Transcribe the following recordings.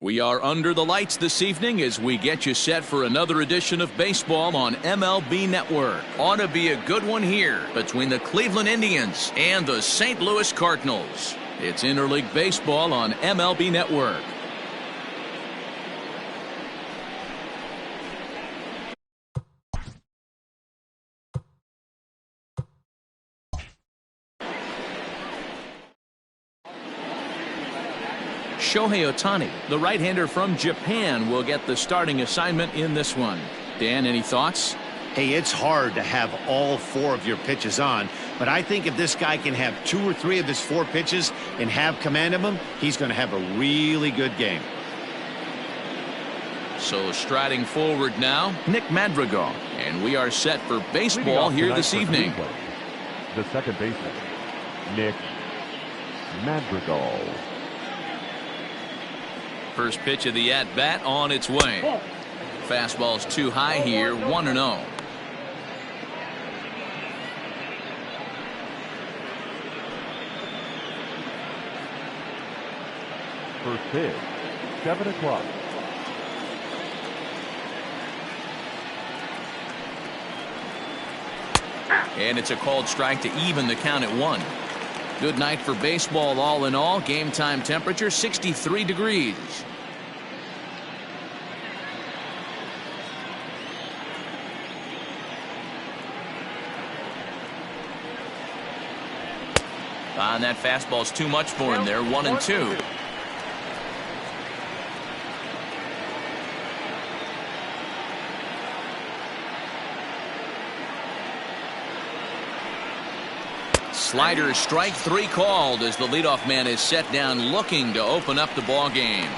We are under the lights this evening as we get you set for another edition of baseball on MLB Network. Ought to be a good one here between the Cleveland Indians and the St. Louis Cardinals. It's interleague baseball on MLB Network. Shohei Ohtani, the right-hander from Japan, will get the starting assignment in this one. Dan, any thoughts? Hey, it's hard to have all four of your pitches on, but I think if this guy can have 2 or 3 of his 4 pitches and have command of them, he's going to have a really good game. So striding forward now, Nick Madrigal, and we are set for baseball here this evening. The second baseman, Nick Madrigal. First pitch of the at-bat on its way. Fastball's too high here, 1-0. First pitch, 7 o'clock. And it's a called strike to even the count at 1. Good night for baseball all in all. Game time temperature 63 degrees. And that fastball's too much for him there. 1-2. Slider, strike 3 called as the leadoff man is set down looking to open up the ball game.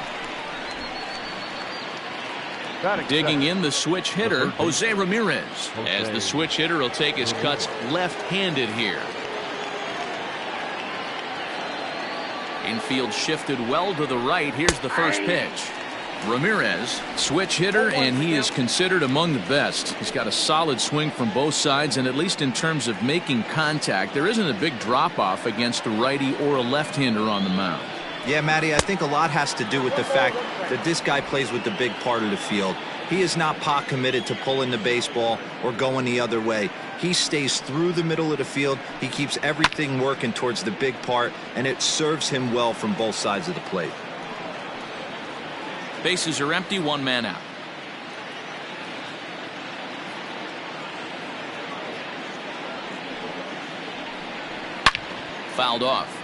Digging in the switch hitter, Jose Ramirez, as the switch hitter will take his cuts left-handed here. Infield shifted well to the right. Here's the first pitch. Ramirez, switch hitter, and he is considered among the best. He's got a solid swing from both sides, and at least in terms of making contact, there isn't a big drop-off against a righty or a left-hander on the mound. Yeah, Matty, I think a lot has to do with the fact that this guy plays with the big part of the field. He is not pot committed to pulling the baseball or going the other way. He stays through the middle of the field. He keeps everything working towards the big part, and it serves him well from both sides of the plate. Bases are empty, 1 man out. Fouled off.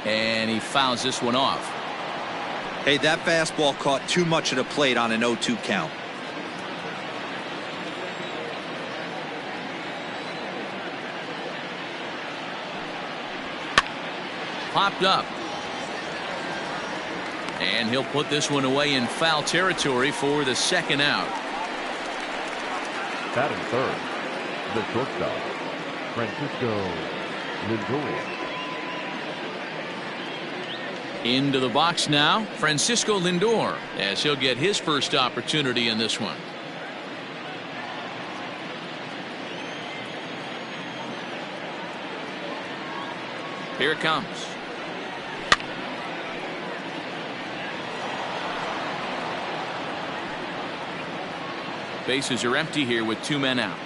And he fouls this one off. Hey, that fastball caught too much of the plate on an 0-2 count. Popped up. And he'll put this one away in foul territory for the second out. Batting third, the shortstop, Francisco Lindor. Into the box now, Francisco Lindor, as he'll get his first opportunity in this one. Here it comes. Bases are empty here with 2 men out.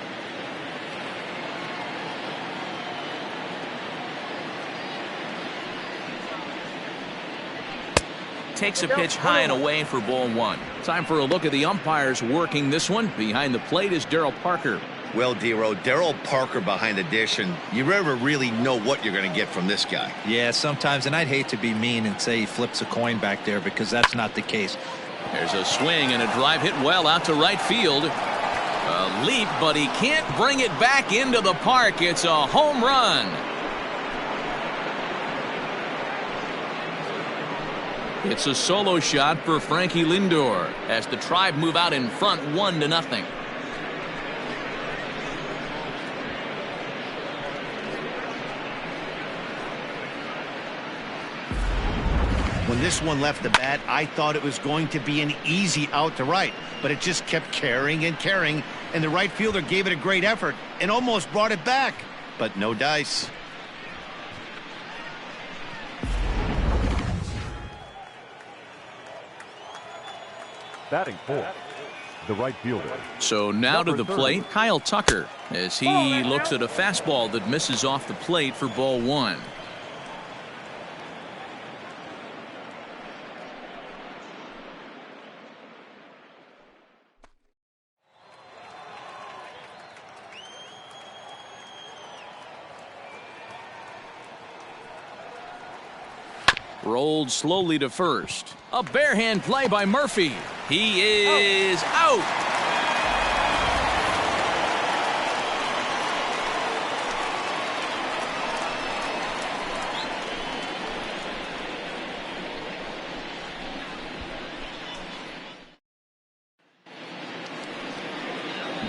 Takes a pitch high and away for ball 1. Time for a look at the umpires working this one. Behind the plate is Darryl Parker. Well, Dero, Darryl Parker behind the dish, and you never really know what you're going to get from this guy. Yeah, sometimes, and I'd hate to be mean and say he flips a coin back there because that's not the case. There's a swing and a drive hit well out to right field. A leap, but he can't bring it back into the park. It's a home run. It's a solo shot for Frankie Lindor as the Tribe move out in front 1-0. When when this one left the bat, I thought it was going to be an easy out to right, but it just kept carrying and carrying, and the right fielder gave it a great effort and almost brought it back, but no dice. Batting fourth, the right fielder. So now to Number the plate, Kyle Tucker, as he looks at a fastball that misses off the plate for ball one. Rolled slowly to first. A barehand play by Murphy. He is out.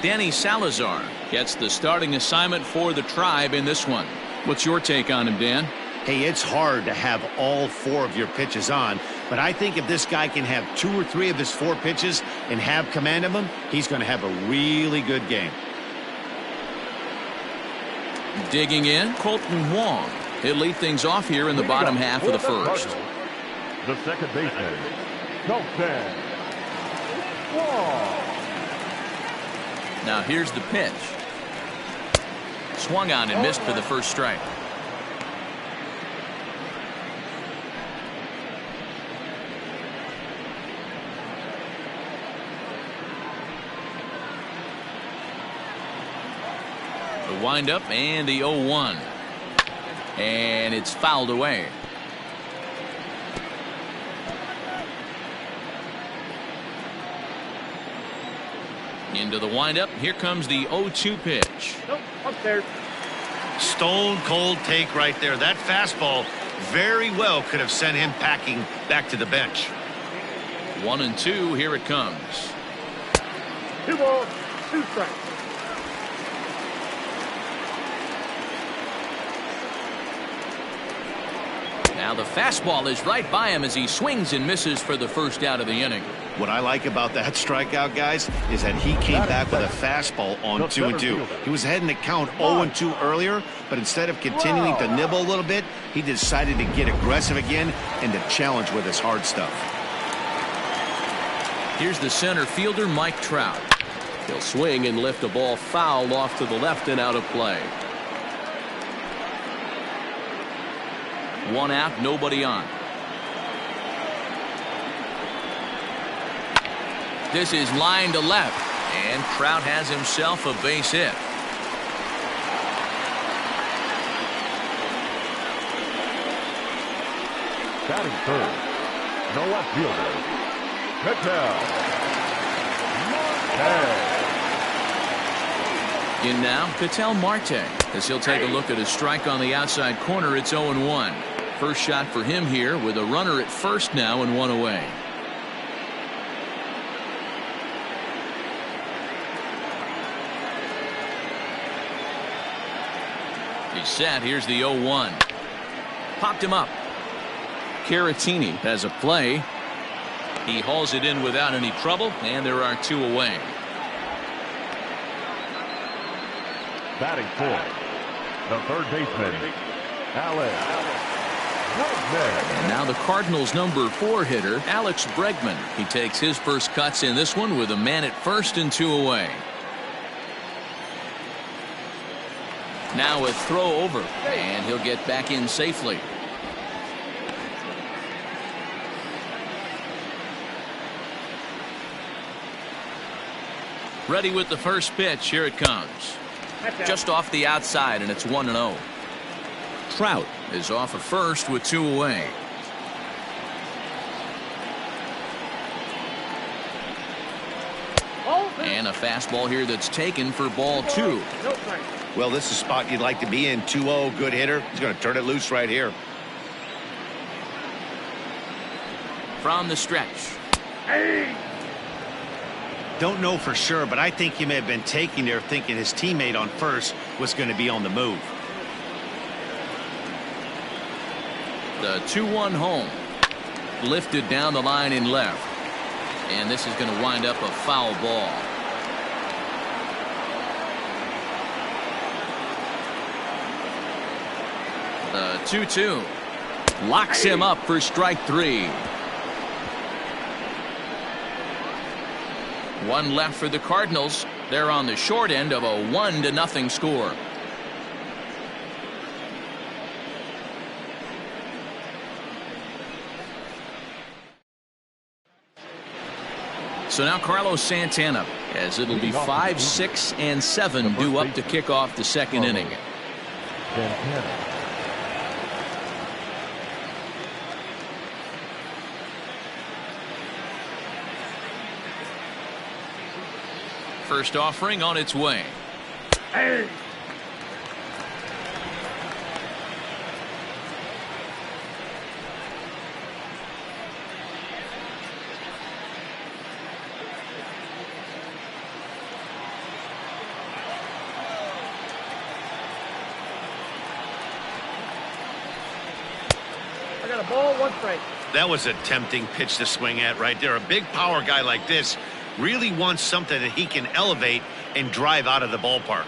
Danny Salazar gets the starting assignment for the Tribe in this one. What's your take on him, Dan? Hey, it's hard to have all four of your pitches on, but I think if this guy can have 2 or 3 of his 4 pitches and have command of them, he's going to have a really good game. Digging in, Colton Wong. He'll lead things off here in the bottom half of the first. The second baseman, Colton Wong. Now here's the pitch. Swung on and missed for the first strike. The windup and the 0-1. And it's fouled away. Into the windup. Here comes the 0-2 pitch. Nope, upstairs. Stone cold take right there. That fastball very well could have sent him packing back to the bench. 1-2. Here it comes. 2 balls, 2 strikes. Now the fastball is right by him as he swings and misses for the first out of the inning. What I like about that strikeout, guys, is that he came back with a fastball on 2-2. He was heading to count 0-2 earlier, but instead of continuing to nibble a little bit, he decided to get aggressive again and to challenge with his hard stuff. Here's the center fielder, Mike Trout. He'll swing and lift a ball foul off to the left and out of play. 1 out, nobody on. This is line to left, and Trout has himself a base hit. Batting third, the left fielder, Ketel Marte. In now, Ketel Marte, as he'll take a look at a strike on the outside corner. It's 0-1. First shot for him here with a runner at first now and 1 away. He's set. Here's the 0-1. Popped him up. Caratini has a play. He hauls it in without any trouble, and there are 2 away. Batting fourth, the third baseman, Alex Bregman. And now the Cardinals' number 4 hitter, Alex Bregman. He takes his first cuts in this one with a man at first and 2 away. Now a throw over, and he'll get back in safely. Ready with the first pitch. Here it comes. Just off the outside, and it's 1-0. Trout is off of first with 2 away. And a fastball here that's taken for ball 2. Well, this is a spot you'd like to be in. 2-0, good hitter. He's going to turn it loose right here. From the stretch. Don't know for sure, but I think he may have been taking there thinking his teammate on first was going to be on the move. The 2-1 home. lifted down the line in left. And this is going to wind up a foul ball. The 2-2 locks him up for strike 3. One left for the Cardinals. They're on the short end of a 1-0 score. So now Carlos Santana, as it'll be 5, 6, and 7 due up to kick off the second inning. Santana. First offering on its way. Hey. I got a ball, 1 strike. That was a tempting pitch to swing at right there. A big power guy like this really wants something that he can elevate and drive out of the ballpark.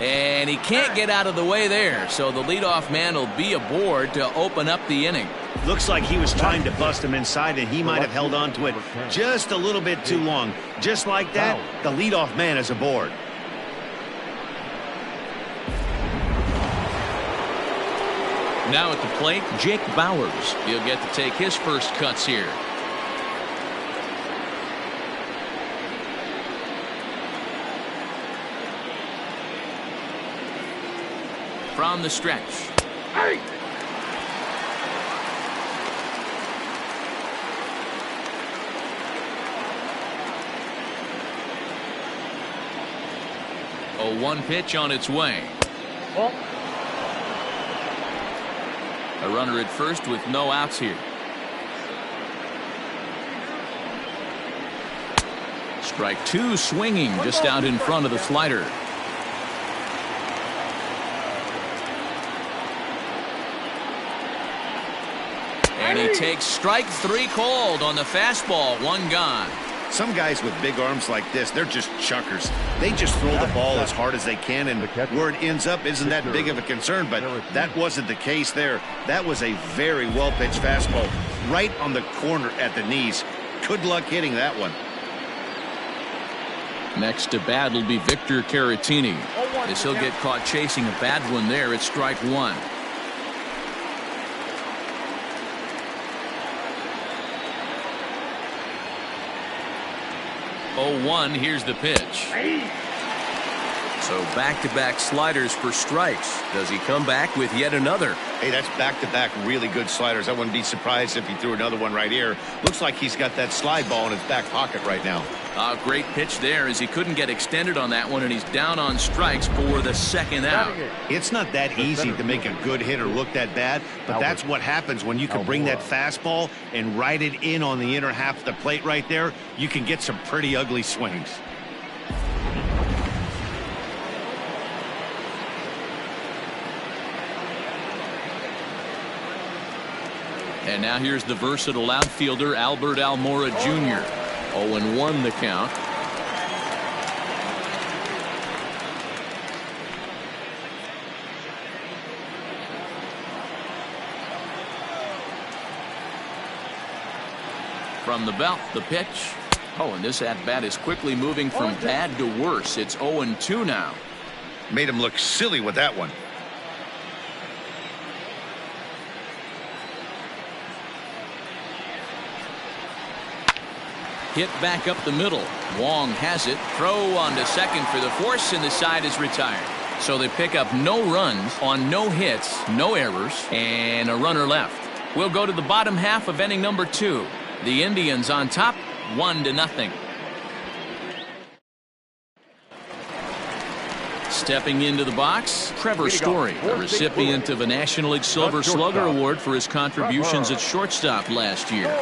And he can't get out of the way there, so the leadoff man will be aboard to open up the inning. Looks like he was trying to bust him inside, and he might have held on to it just a little bit too long. Just like that, the leadoff man is aboard. Now at the plate, Jake Bauers. He'll get to take his first cuts here. From the stretch. Hey. A 1 pitch on its way. Ball. A runner at first with no outs here. Strike 2 swinging just out in front of the slider. And he takes strike 3 called on the fastball. 1 gone. Some guys with big arms like this, they're just chuckers. They just throw the ball as hard as they can, and where it ends up isn't that big of a concern, but that wasn't the case there. That was a very well-pitched fastball right on the corner at the knees. Good luck hitting that one. Next to bat will be Victor Caratini. As he'll get caught chasing a bad one there at strike 1. 0-1, here's the pitch. So back-to-back sliders for strikes. Does he come back with yet another? Hey, that's back-to-back really good sliders. I wouldn't be surprised if he threw another one right here. Looks like he's got that slide ball in his back pocket right now. Great pitch there, as he couldn't get extended on that one, and he's down on strikes for the second out. It's not that easy to make a good hitter look that bad, but that's what happens when you can bring that fastball and ride it in on the inner half of the plate right there. You can get some pretty ugly swings. And now here's the versatile outfielder, Albert Almora Jr. 0-1 the count. From the belt, the pitch. Oh, and this at-bat is quickly moving from bad to worse. It's 0-2 now. Made him look silly with that one. Hit back up the middle. Wong has it. Throw on to second for the force, and the side is retired. So they pick up no runs on no hits, no errors, and a runner left. We'll go to the bottom half of inning number 2. The Indians on top, 1-0. Stepping into the box, Trevor Story, a recipient of a National League Silver Slugger Award for his contributions at shortstop last year.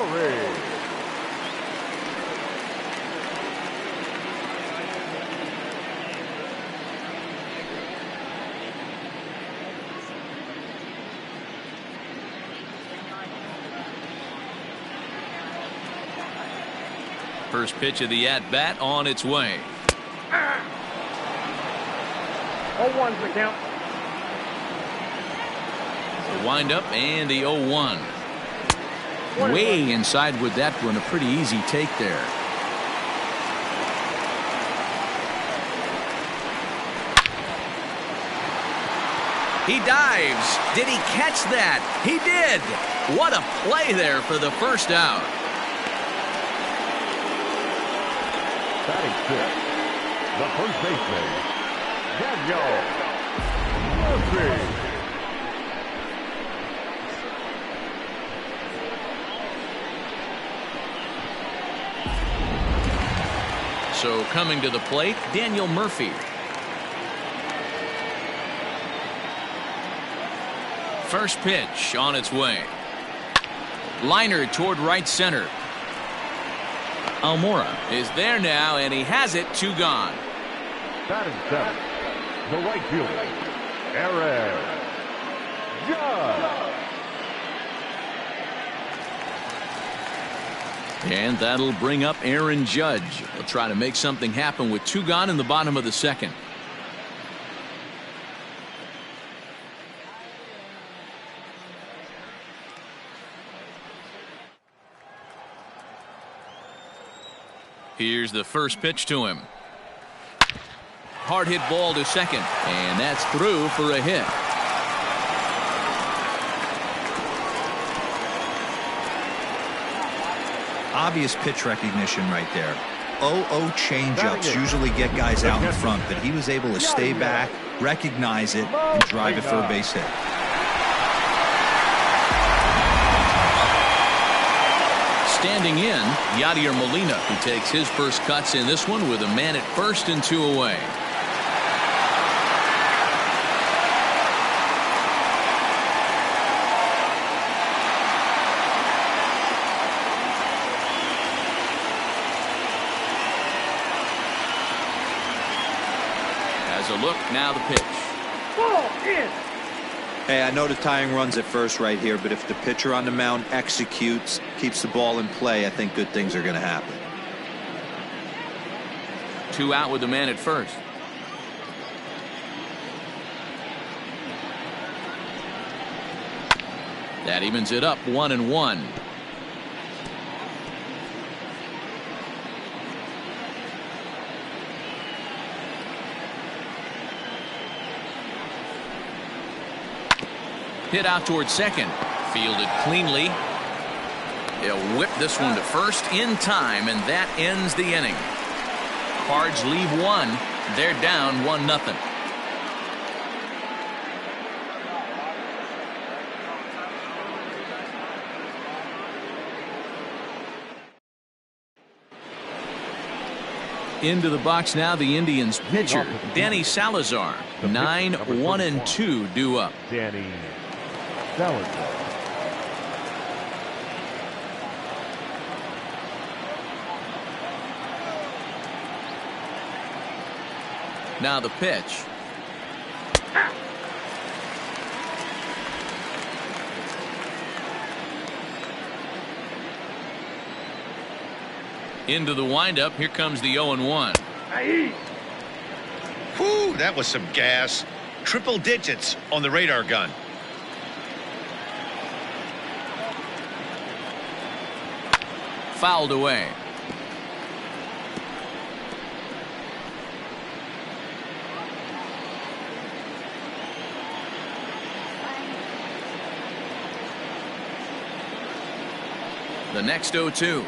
First pitch of the at-bat on its way. 0-1's the count. The windup and the 0-1. Way inside with that one. A pretty easy take there. He dives. Did he catch that? He did. What a play there for the first out. Batting fifth, the first baseman, Daniel Murphy. So coming to the plate, Daniel Murphy. First pitch on its way. Liner toward right center. Almora is there now, and he has it. 2 gone. Batting seventh, the right fielder, Aaron Judge. And that'll bring up Aaron Judge. He'll try to make something happen with 2 gone in the bottom of the second. Here's the first pitch to him. Hard hit ball to second, and that's through for a hit. Obvious pitch recognition right there. 0-0 changeups usually get guys out in front, but he was able to stay back, recognize it, and drive it for a base hit. Standing in, Yadier Molina, who takes his first cuts in this one with a man at first and 2 away. As a look, now the pitch. Ball in. Hey, I know the tying run's at first right here, but if the pitcher on the mound executes, keeps the ball in play, I think good things are going to happen. 2 out with the man at first. That evens it up 1-1. Hit out towards second. Fielded cleanly. He'll whip this one to first in time, and that ends the inning. Cards leave 1. They're down 1-0. Into the box now, the Indians pitcher, Danny Salazar. 9-1-2 due up. Danny Salazar. Now the pitch. Into the windup. Here comes the 0-1. Whew, that was some gas. Triple digits on the radar gun. Fouled away. The next 0-2.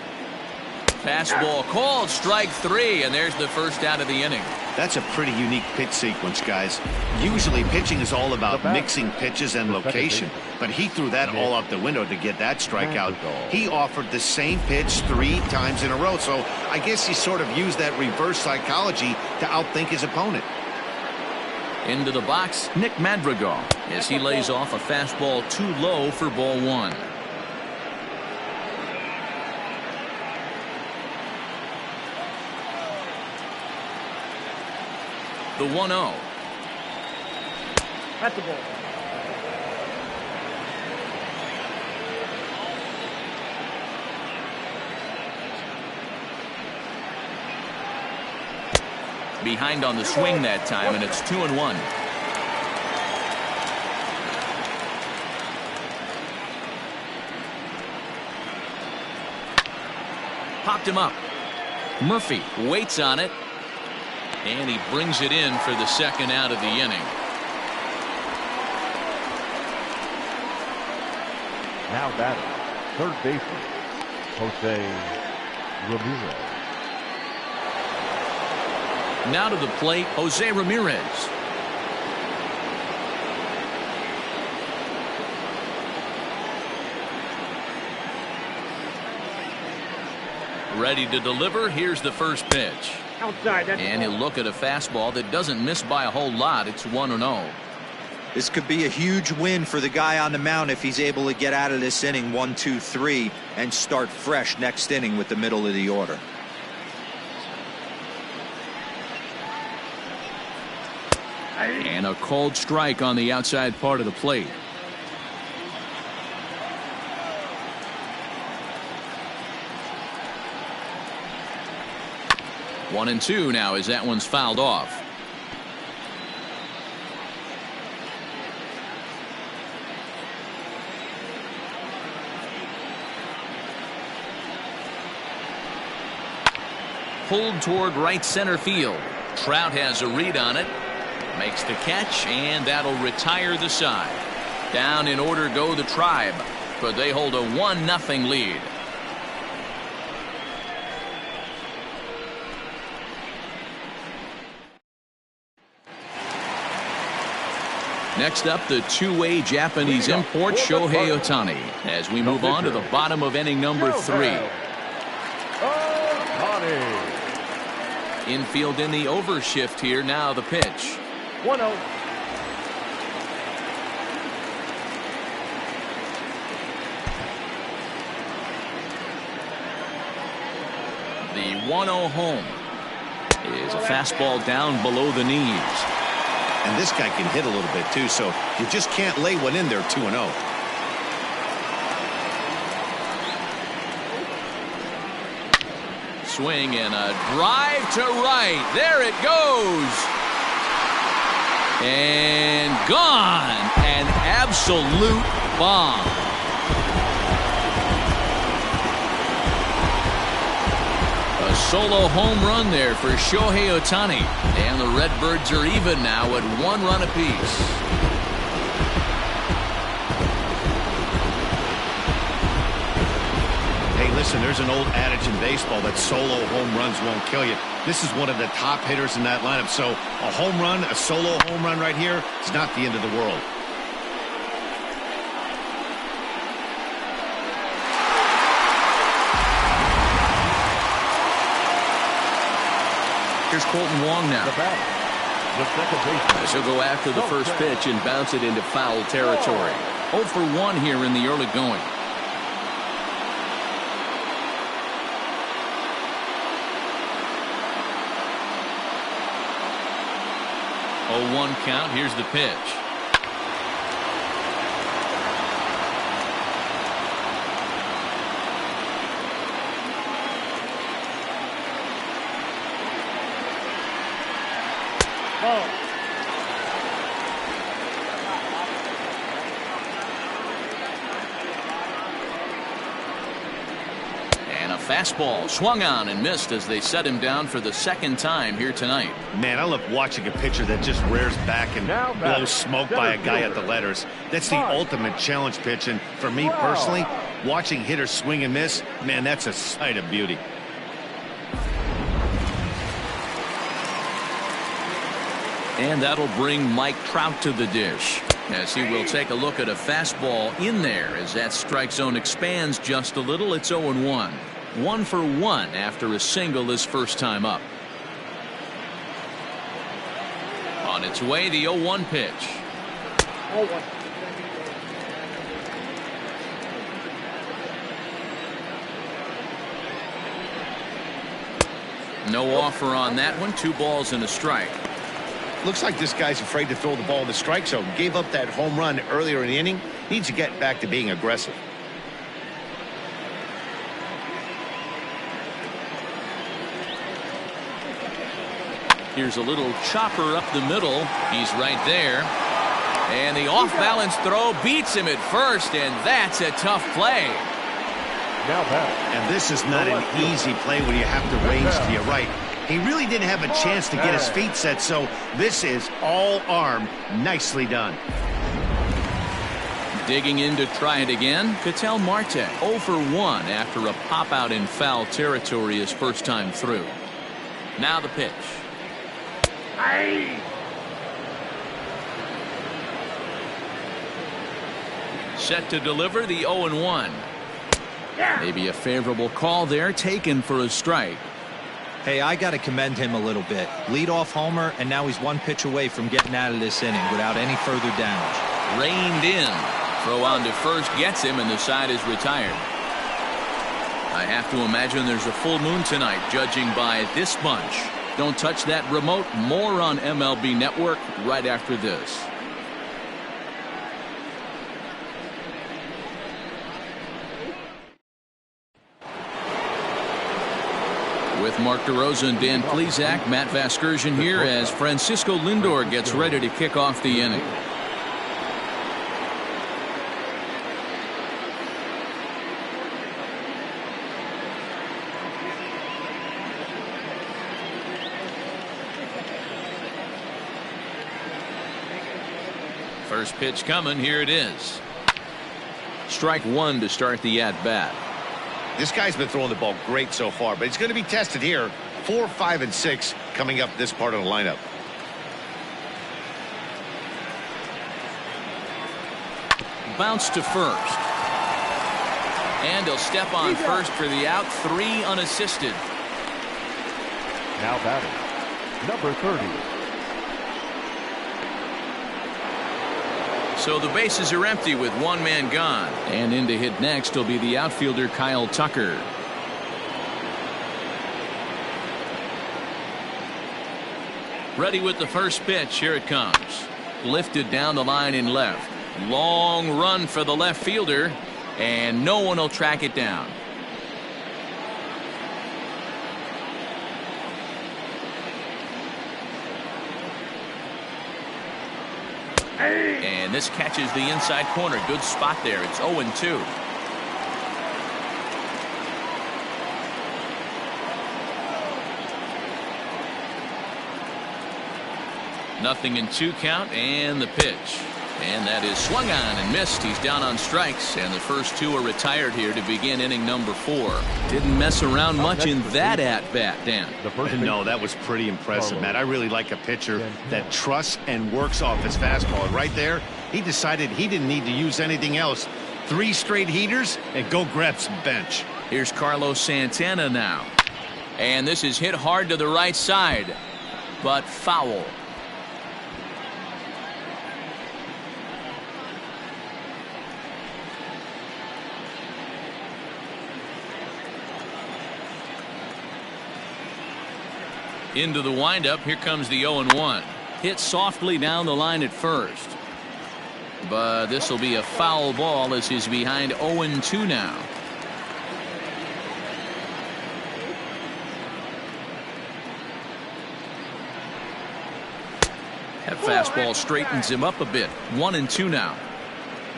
Fastball called, strike 3, and there's the first out of the inning. That's a pretty unique pitch sequence, guys. Usually pitching is all about mixing pitches and location, but he threw that all out the window to get that strikeout. He offered the same pitch 3 times in a row, so I guess he sort of used that reverse psychology to outthink his opponent. Into the box, Nick Madrigal, as he lays off a fastball too low for ball 1. The 1-0. That's the ball. Behind on the swing that time, and it's 2-1. Popped him up. Murphy waits on it, and he brings it in for the second out of the inning. Now batting, third baseman, Jose Ramirez. Now to the plate, Jose Ramirez. Ready to deliver. Here's the first pitch. Outside. And he'll look at a fastball that doesn't miss by a whole lot. It's 1-0. This could be a huge win for the guy on the mound if he's able to get out of this inning 1, 2, 3 and start fresh next inning with the middle of the order. And a cold strike on the outside part of the plate. One and two now as that one's fouled off. Pulled toward right center field. Trout has a read on it. Makes the catch, and that'll retire the side. Down in order go the Tribe, but they hold a 1-0 lead. Next up, the two-way Japanese import Shohei Ohtani as we move on to the bottom of inning number 3. Infield in the overshift here. Now the pitch. 1-0. The 1-0 home is a fastball down below the knees. And this guy can hit a little bit too, so you just can't lay one in there 2-0. Swing and a drive to right. There it goes. And gone. An absolute bomb. A solo home run there for Shohei Ohtani. And the Redbirds are even now at 1 run apiece. Listen, there's an old adage in baseball that solo home runs won't kill you. This is one of the top hitters in that lineup. So a home run, a solo home run right here is not the end of the world. Here's Colton Wong now. He'll go after the first pitch and bounce it into foul territory. 0 for 1 here in the early going. 0-1 count. Here's the pitch. Ball. And a fastball swung on and missed as they set him down for the second time here tonight. Man, I love watching a pitcher that just rears back and blows smoke by a guy at the letters. That's the ultimate challenge pitch, and for me personally, watching hitters swing and miss, man, that's a sight of beauty. And that'll bring Mike Trout to the dish as he will take a look at a fastball in there as that strike zone expands just a little. It's 0-1. 1 for 1 after a single his first time up. On its way, the 0-1 pitch. 0-1. No offer on that one. 2 balls and a strike. Looks like this guy's afraid to throw the ball in the strike zone. Gave up that home run earlier in the inning. Needs to get back to being aggressive. Here's a little chopper up the middle. He's right there. And the off-balance throw beats him at first, and that's a tough play. Now back. And this is not an easy play when you have to range to your right. He really didn't have a chance to get his feet set, so this is all arm. Nicely done. Digging in to try it again, Ketel Marte 0 for 1 after a pop-out in foul territory his first time through. Now the pitch. Set to deliver the 0-1. Maybe a favorable call there taken for a strike. Hey, I got to commend him a little bit. Leadoff homer, and now he's one pitch away from getting out of this inning without any further damage. Reined in. Throw on to first gets him, and the side is retired. I have to imagine there's a full moon tonight, judging by this bunch. Don't touch that remote. More on MLB Network right after this. With Mark DeRosa and Dan Plesac, Matt Vasgersian here as Francisco Lindor gets ready to kick off the inning. First pitch coming. Here it is. Strike one to start the at-bat. This guy's been throwing the ball great so far, but he's going to be tested here. 4, 5, and 6 coming up this part of the lineup. Bounce to first. And he'll step on first for the out. 3 unassisted. Now batting, number 30. So the bases are empty with one man gone. And in to hit next will be the outfielder Kyle Tucker. Ready with the first pitch. Here it comes. Lifted down the line in left. Long run for the left fielder. And no one will track it down. And this catches the inside corner. Good spot there. It's 0-2. Nothing in 2 count, and the pitch. And that is swung on and missed. He's down on strikes, and the first 2 are retired here to begin inning number 4. Didn't mess around much in that at-bat, Dan. No, that was pretty impressive, Matt. I really like a pitcher that trusts and works off his fastball. And right there, he decided he didn't need to use anything else. 3 straight heaters and go grab some bench. Here's Carlos Santana now. And this is hit hard to the right side, but foul. Into the windup. Here comes the 0-1. Hit softly down the line at first. But this will be a foul ball as he's behind 0-2 now. That fastball straightens him up a bit. 1-2 now.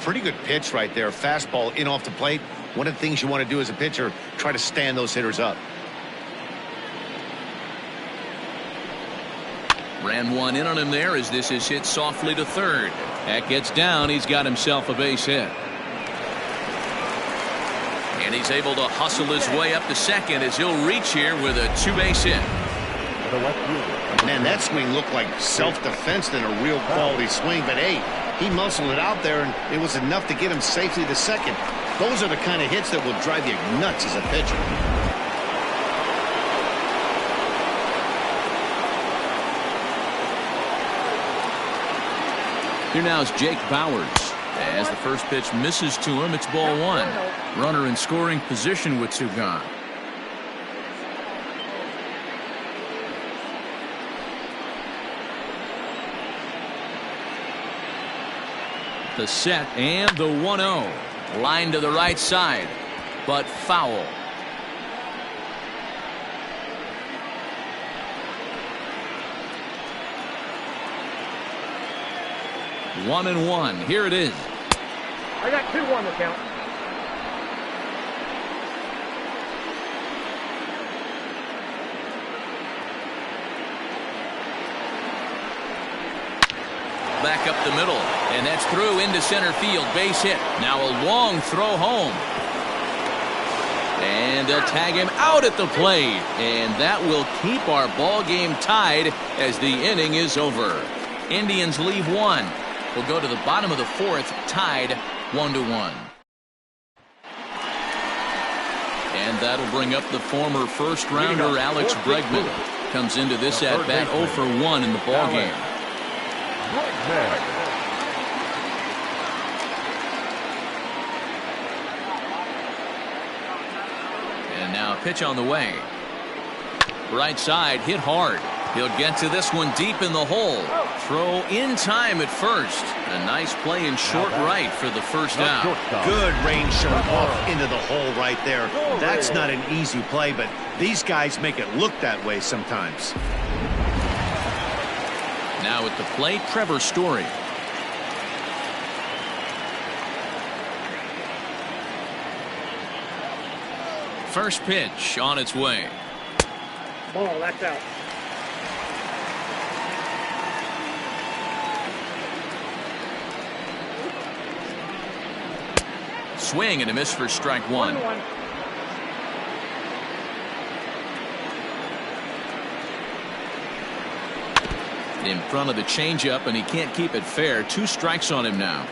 Pretty good pitch right there. Fastball in off the plate. One of the things you want to do as a pitcher, try to stand those hitters up. Ran one in on him there as this is hit softly to third. That gets down. He's got himself a base hit. And he's able to hustle his way up to second as he'll reach here with a 2-base hit. Man, that swing looked like self-defense than a real quality swing. But, hey, he muscled it out there, and it was enough to get him safely to second. Those are the kind of hits that will drive you nuts as a pitcher. Here now is Jake Bowers. As the first pitch misses to him, it's ball 1. Runner in scoring position with 2 gone. The set and the 1-0. Line to the right side, but foul. 1-1. Here it is. I got 2-1 to count. Back up the middle, and that's through into center field. Base hit. Now a long throw home. And they'll tag him out at the plate. And that will keep our ball game tied as the inning is over. Indians leave one. We'll go to the bottom of the fourth, tied 1-1. And that'll bring up the former first-rounder Alex Bregman. Comes into this at-bat 0 for 1 in the ball game. And now a pitch on the way. Right side, hit hard. He'll get to this one deep in the hole. Throw in time at first. A nice play in short right for the first out. Good range shown off into the hole right there. That's not an easy play, but these guys make it look that way sometimes. Now at the plate, Trevor Story. First pitch on its way. Ball, that's out. Swing and a miss for strike one. 1-1. In front of the changeup, and he can't keep it fair. 2 strikes on him now.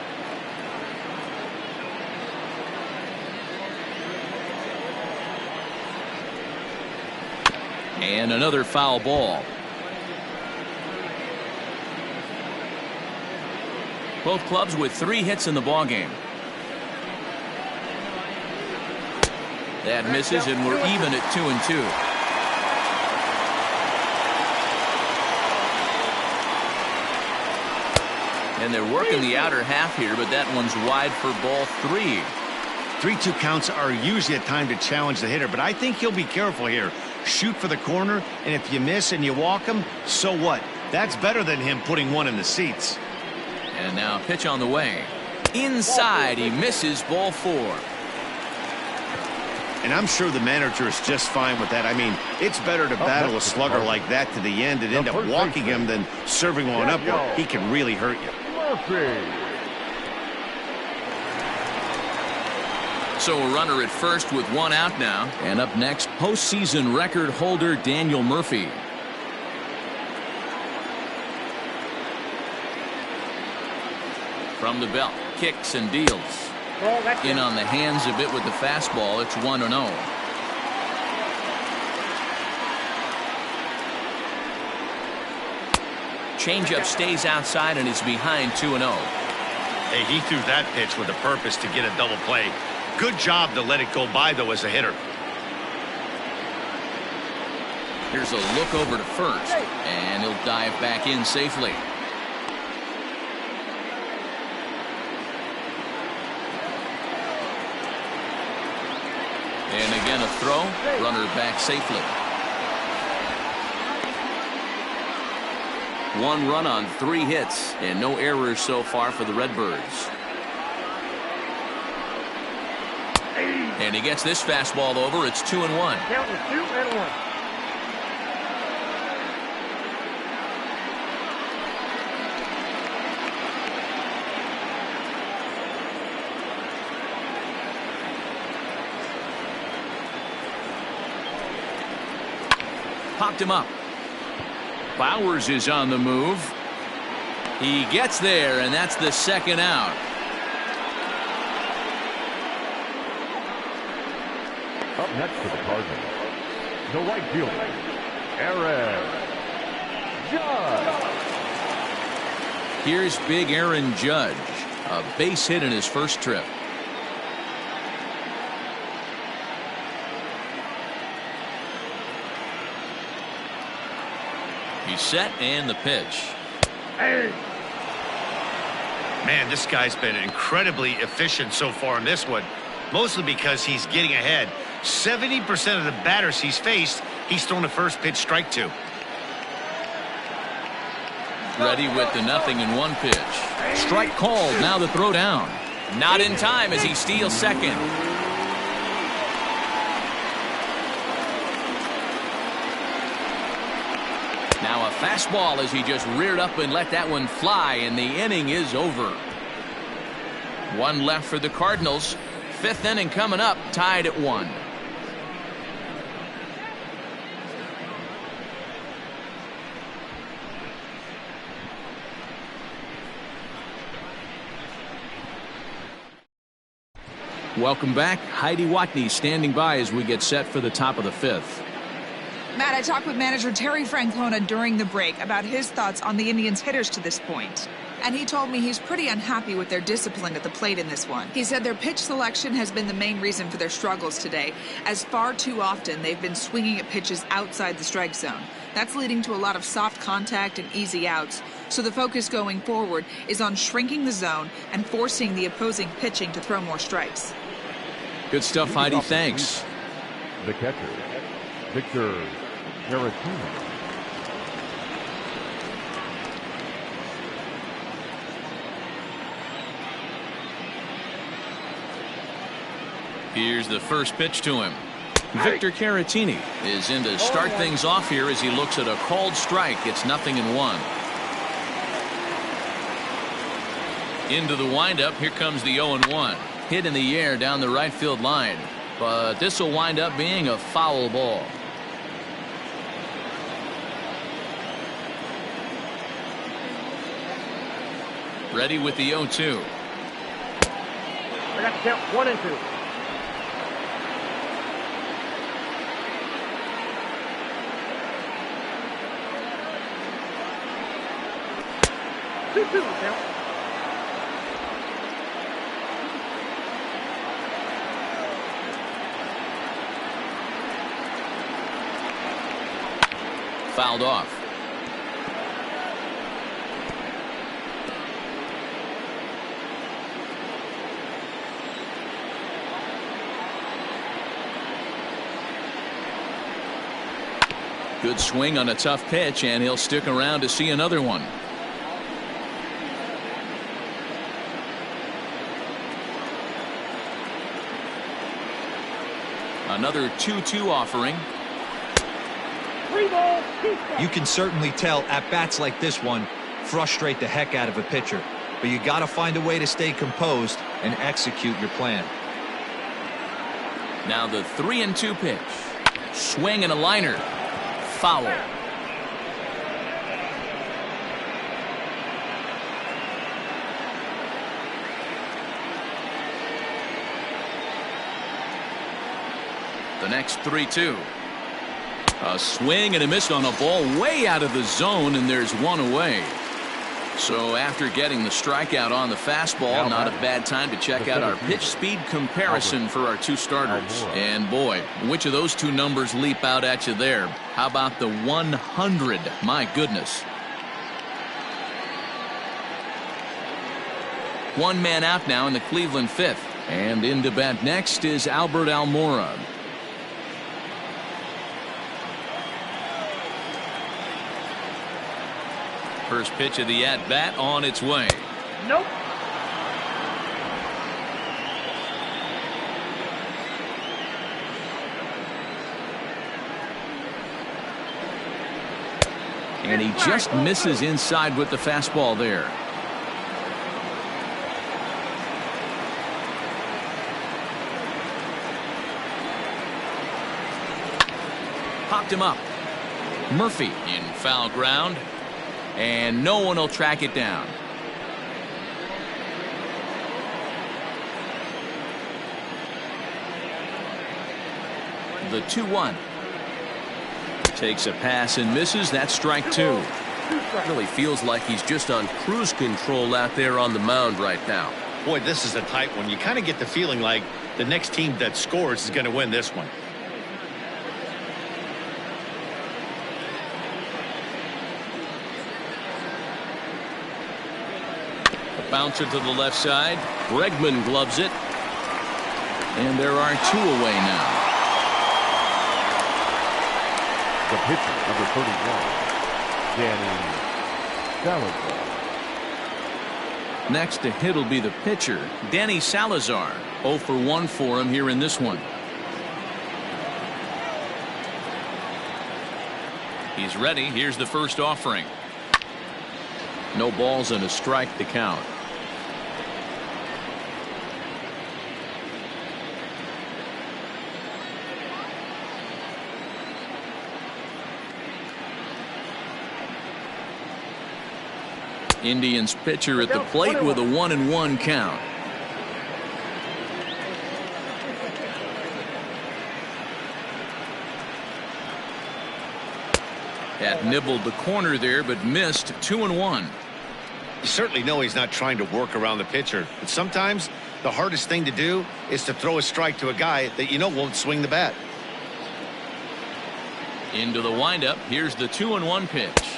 And another foul ball. Both clubs with 3 hits in the ball game. That misses, and we're even at 2-2. And they're working the outer half here, but that one's wide for ball 3. 3-2 counts are usually a time to challenge the hitter, but I think he'll be careful here. Shoot for the corner, and if you miss and you walk him, so what? That's better than him putting one in the seats. And now a pitch on the way. Inside, he misses, ball 4. And I'm sure the manager is just fine with that. I mean, it's better to battle a slugger like that to the end and end up walking him than serving one up where he can really hurt you. So a runner at first with 1 out now. And up next, postseason record holder Daniel Murphy. From the belt, kicks and deals. Ball, that's In out. on the hands a bit with the fastball. It's 1-0. Changeup stays outside and is behind 2-0. Hey, he threw that pitch with a purpose to get a double play. Good job to let it go by, though, as a hitter. Here's a look over to first, and he'll dive back in safely. And again a throw, runner back safely. 1 run on 3 hits, and no errors so far for the Redbirds. And he gets this fastball over. It's 2-1. Count is 2-1. Popped him up. Bowers is on the move. He gets there, and that's the 2nd out. Up next for the Cardinals, the right fielder, Aaron Judge. Here's big Aaron Judge. A base hit in his first trip. He's set, and the pitch. Hey. Man, this guy's been incredibly efficient so far in this one, mostly because he's getting ahead. 70% of the batters he's faced, he's thrown a first pitch strike to. Ready with the 0-1 pitch. Strike called. Now the throw down. Not in time as he steals second. Now a fastball as he just reared up and let that one fly, and the inning is over. One left for the Cardinals. Fifth inning coming up, tied at 1. Welcome back. Heidi Watney standing by as we get set for the top of the 5th. Matt, I talked with manager Terry Francona during the break about his thoughts on the Indians' hitters to this point. And he told me he's pretty unhappy with their discipline at the plate in this one. He said their pitch selection has been the main reason for their struggles today, as far too often they've been swinging at pitches outside the strike zone. That's leading to a lot of soft contact and easy outs. So the focus going forward is on shrinking the zone and forcing the opposing pitching to throw more strikes. Good stuff, Heidi. Thanks. The catcher, Victor Caratini. Here's the first pitch to him. Victor Caratini is in to start things off here as he looks at a called strike. It's 0-1. Into the windup. Here comes the 0-1. Hit in the air down the right field line, but this will wind up being a foul ball. Ready with the 0-2. I got to count 1 and 2. Two count. Fouled off. Good swing on a tough pitch, and he'll stick around to see another one. Another 2-2 offering. You can certainly tell at-bats like this one frustrate the heck out of a pitcher, but you got to find a way to stay composed and execute your plan. Now the 3-2 pitch. Swing and a liner. Foul. The next 3-2. A swing and a miss on a ball way out of the zone, and there's one away. So after getting the strikeout on the fastball, not a bad time to check out our pitch speed comparison for our two starters. And boy, which of those two numbers leap out at you there? How about the 100? My goodness. One man out now in the Cleveland 5th. And in to bat next is Albert Almora. First pitch of the at-bat on its way. Nope. And he just misses inside with the fastball there. Popped him up. Murphy in foul ground. And no one will track it down. The 2-1. Takes a pass and misses. That's strike 2. Really feels like he's just on cruise control out there on the mound right now. Boy, this is a tight one. You kind of get the feeling like the next team that scores is going to win this one. Bouncer to the left side. Bregman gloves it. And there are 2 away now. The pitcher, number 31, Danny Salazar. Next to hit will be the pitcher, Danny Salazar. 0 for 1 for him here in this one. He's ready. Here's the first offering. No balls and a strike to count. Indians pitcher at the plate with a 1-1 count. Had nibbled the corner there, but missed. 2-1. You certainly know he's not trying to work around the pitcher, but sometimes the hardest thing to do is to throw a strike to a guy that you know won't swing the bat. Into the windup. Here's the 2-1 pitch.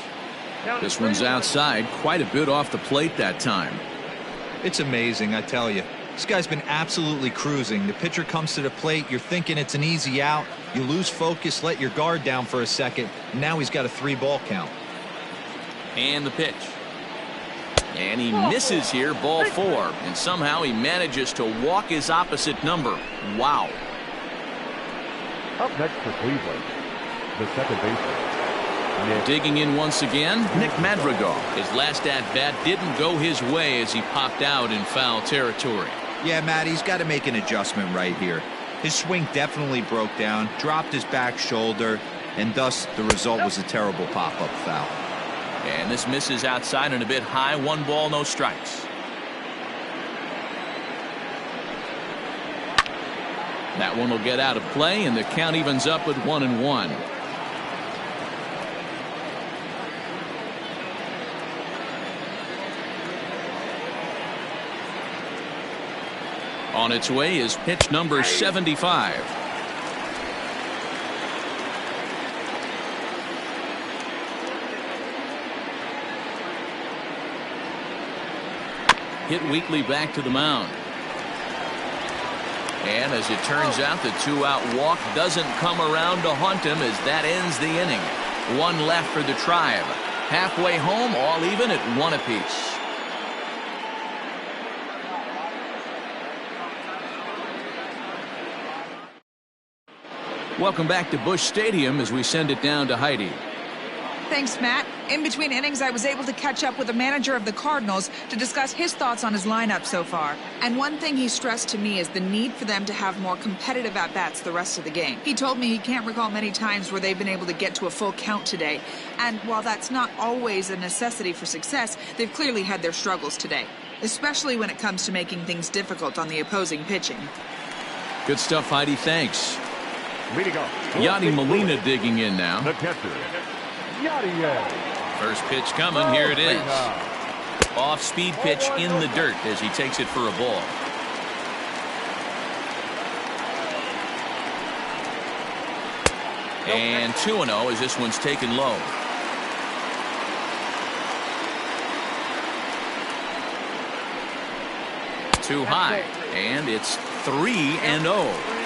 This one's outside, quite a bit off the plate that time. It's amazing, I tell you. This guy's been absolutely cruising. The pitcher comes to the plate, you're thinking it's an easy out. You lose focus, let your guard down for a second. Now he's got a 3-ball count. And the pitch. And he misses here, ball 4. And somehow he manages to walk his opposite number. Wow. Up next for Cleveland, the second baseman. Digging in once again, Nick Madrigal. His last at-bat didn't go his way as he popped out in foul territory. Yeah, Matt, he's got to make an adjustment right here. His swing definitely broke down, dropped his back shoulder, and thus the result was a terrible pop-up foul. And this misses outside and a bit high. 1 ball, no strikes. That one will get out of play, and the count evens up at 1-1. On its way is pitch number 75. Hit weakly back to the mound. And as it turns out, the 2-out walk doesn't come around to haunt him as that ends the inning. 1 left for the Tribe. Halfway home, all even at 1 apiece. Welcome back to Busch Stadium as we send it down to Heidi. Thanks, Matt. In between innings, I was able to catch up with the manager of the Cardinals to discuss his thoughts on his lineup so far. And one thing he stressed to me is the need for them to have more competitive at-bats the rest of the game. He told me he can't recall many times where they've been able to get to a full count today. And while that's not always a necessity for success, they've clearly had their struggles today, especially when it comes to making things difficult on the opposing pitching. Good stuff, Heidi. Thanks. Yadi Molina digging in now. The catcher, Yadi. First pitch coming. Here it is. Off-speed pitch in the dirt as he takes it for a ball. And 2-0 as this one's taken low. Too high. And it's 3-0.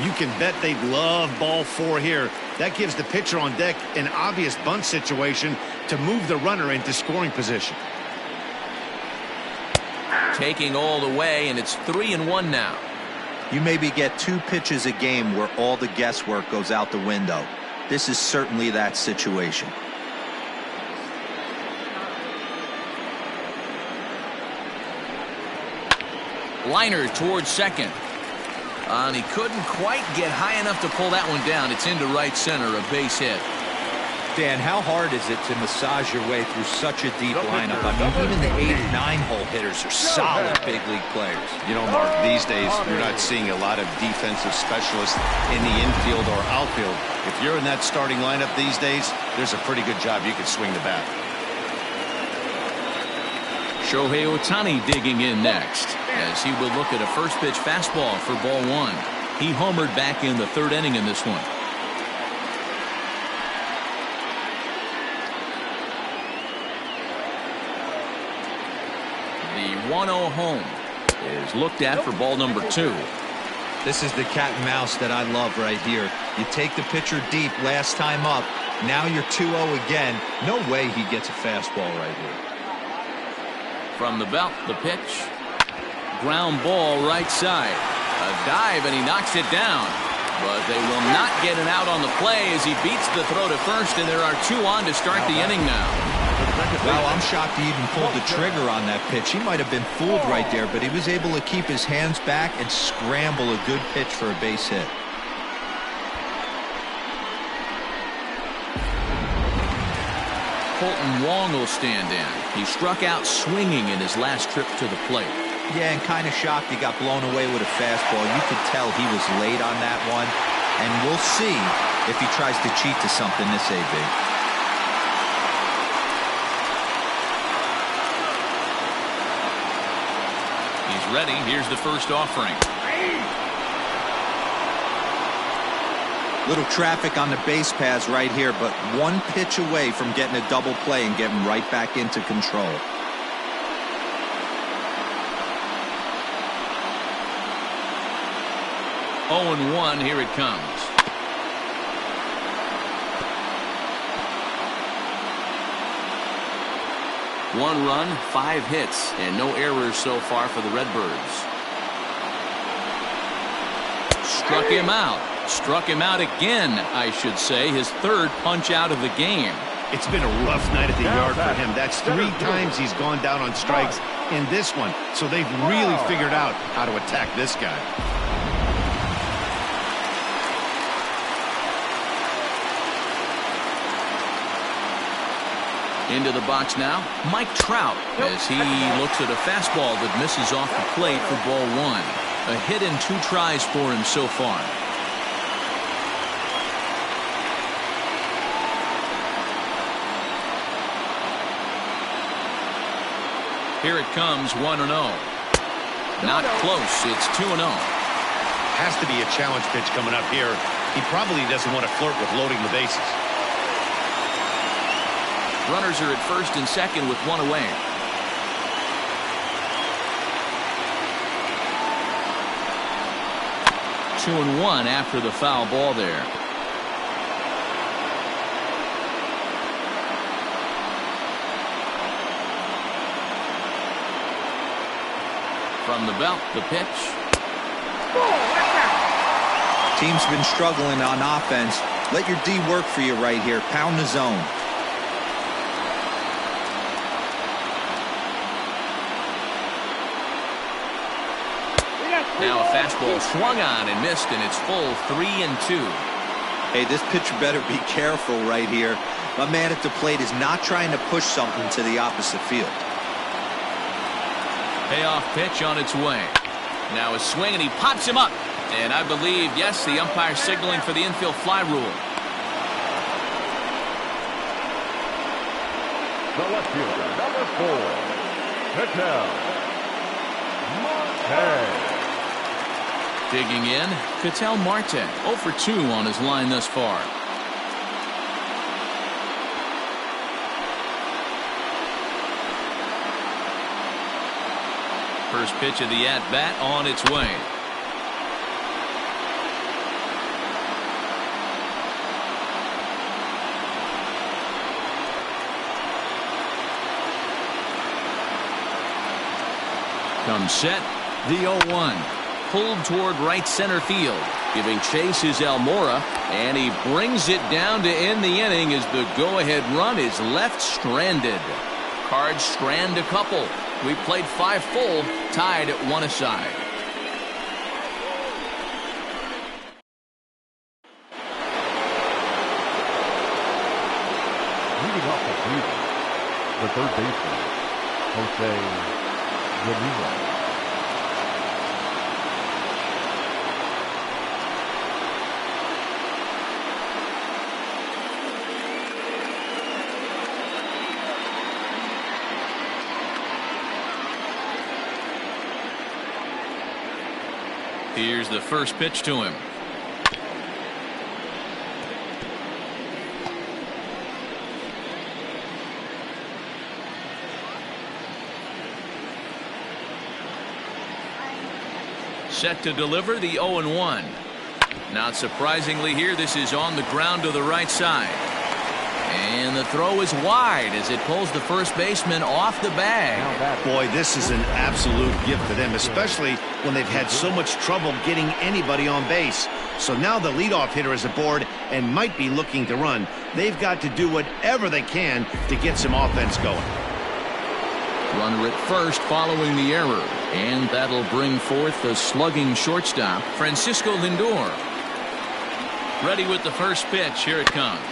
You can bet they'd love ball 4 here. That gives the pitcher on deck an obvious bunt situation to move the runner into scoring position. Taking all the way, and it's 3-1 now. You maybe get 2 pitches a game where all the guesswork goes out the window. This is certainly that situation. Liner towards second. And he couldn't quite get high enough to pull that one down. It's into right center, a base hit. Dan, how hard is it to massage your way through such a deep lineup? I mean, even the 8 and 9 hole hitters are solid big league players. You know, Mark, these days you're not seeing a lot of defensive specialists in the infield or outfield. If you're in that starting lineup these days, there's a pretty good job you could swing the bat. Shohei Ohtani digging in next as he will look at a first pitch fastball for ball 1. He homered back in the 3rd inning in this one. The 1-0 home is looked at for ball number 2. This is the cat and mouse that I love right here. You take the pitcher deep last time up, Now you're 2-0 again. No way he gets a fastball right here. From the belt, the pitch. Ground ball right side. A dive, and he knocks it down. But they will not get an out on the play as he beats the throw to first, and there are 2 on to start the inning now. Wow, I'm shocked he even pulled the trigger on that pitch. He might have been fooled right there, but he was able to keep his hands back and scramble a good pitch for a base hit. Colton Wong will stand in. He struck out swinging in his last trip to the plate. Yeah, and kind of shocked he got blown away with a fastball. You could tell he was late on that one. And we'll see if he tries to cheat to something this AB. He's ready. Here's the first offering. Little traffic on the base paths right here, but one pitch away from getting a double play and getting right back into control. Oh, 0-1, here it comes. One run, 5 hits, and no errors so far for the Redbirds. Struck him out. Struck him out again, I should say. His 3rd punch out of the game. It's been a rough night at the yard for him. That's 3 times he's gone down on strikes in this one. So they've really figured out how to attack this guy. Into the box now, Mike Trout, as he looks at a fastball that misses off the plate for ball 1. A hit in 2 tries for him so far. Here it comes, 1-0. Not close, it's 2-0. Has to be a challenge pitch coming up here. He probably doesn't want to flirt with loading the bases. Runners are at first and second with 1 away. Two and 1 after the foul ball there. From the belt, the pitch. Team's been struggling on offense. Let your D work for you right here. Pound the zone. Now a fastball swung on and missed, and it's full 3-2. Hey, this pitcher better be careful right here. My man at the plate is not trying to push something to the opposite field. Payoff pitch on its way. Now a swing, and he pops him up. And I believe, yes, the umpire signaling for the infield fly rule. The left fielder, number 4, Ketel Marte. Digging in, Ketel Marte, 0 for 2 on his line thus far. First pitch of the at-bat on its way. Comes set, the 0-1. Pulled toward right center field. Giving chase is Almora, and he brings it down to end the inning as the go-ahead run is left stranded. Cards strand a couple. We played 5 full, tied at 1 aside. Leading off the season, the third baseman, Jose Ramirez. Here's the first pitch to him. Set to deliver the 0-1. Not surprisingly here, this is on the ground to the right side. And the throw is wide as it pulls the first baseman off the bag. Boy, this is an absolute gift to them, especially when they've had so much trouble getting anybody on base. So now the leadoff hitter is aboard and might be looking to run. They've got to do whatever they can to get some offense going. Runner at first following the error. And that'll bring forth the slugging shortstop, Francisco Lindor. Ready with the first pitch. Here it comes.